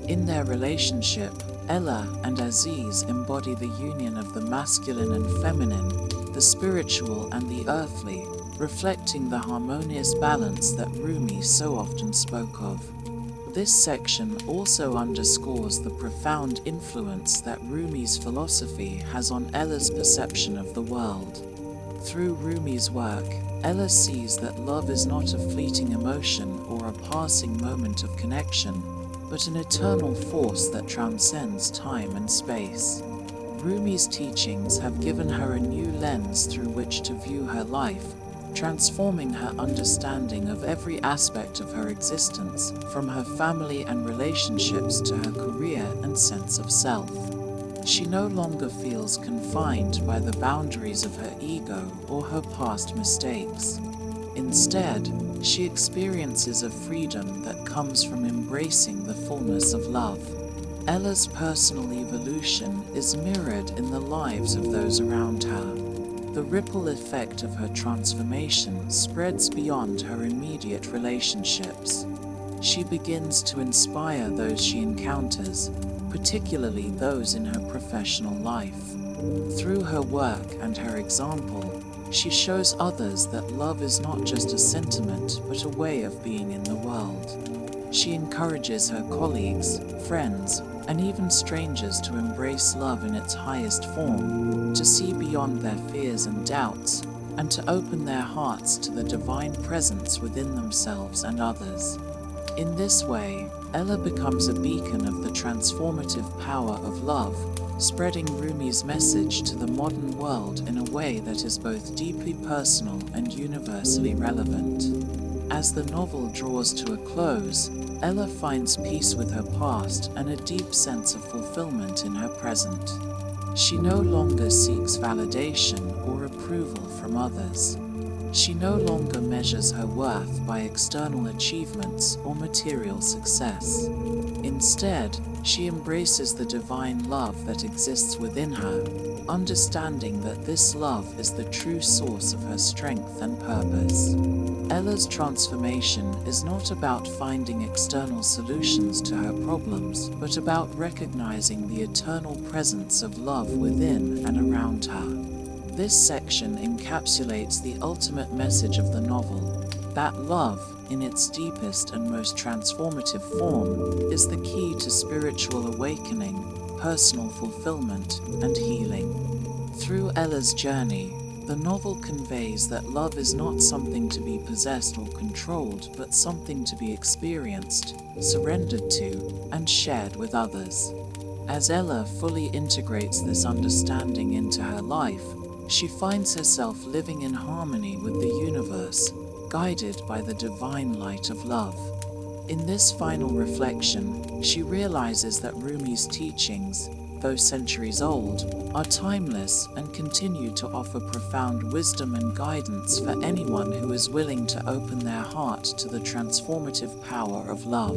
Speaker 1: In their relationship, Ella and Aziz embody the union of the masculine and feminine, the spiritual and the earthly, reflecting the harmonious balance that Rumi so often spoke of. This section also underscores the profound influence that Rumi's philosophy has on Ella's perception of the world. Through Rumi's work, Ella sees that love is not a fleeting emotion or a passing moment of connection, but an eternal force that transcends time and space. Rumi's teachings have given her a new lens through which to view her life, transforming her understanding of every aspect of her existence, from her family and relationships to her career and sense of self. She no longer feels confined by the boundaries of her ego or her past mistakes. Instead, she experiences a freedom that comes from embracing the fullness of love. Ella's personal evolution is mirrored in the lives of those around her. The ripple effect of her transformation spreads beyond her immediate relationships. She begins to inspire those she encounters, particularly those in her professional life. Through her work and her example, she shows others that love is not just a sentiment, but a way of being in the world. She encourages her colleagues, friends, and even strangers to embrace love in its highest form, to see beyond their fears and doubts, and to open their hearts to the divine presence within themselves and others. In this way, Ella becomes a beacon of the transformative power of love, spreading Rumi's message to the modern world in a way that is both deeply personal and universally relevant. As the novel draws to a close, Ella finds peace with her past and a deep sense of fulfillment in her present. She no longer seeks validation or approval from others. She no longer measures her worth by external achievements or material success. Instead, she embraces the divine love that exists within her, understanding that this love is the true source of her strength and purpose. Ella's transformation is not about finding external solutions to her problems, but about recognizing the eternal presence of love within and around her. This section encapsulates the ultimate message of the novel, that love, in its deepest and most transformative form, is the key to spiritual awakening, personal fulfillment, and healing. Through Ella's journey, the novel conveys that love is not something to be possessed or controlled, but something to be experienced, surrendered to, and shared with others. As Ella fully integrates this understanding into her life, she finds herself living in harmony with the universe, guided by the divine light of love. In this final reflection, she realizes that Rumi's teachings, though centuries old, are timeless and continue to offer profound wisdom and guidance for anyone who is willing to open their heart to the transformative power of love.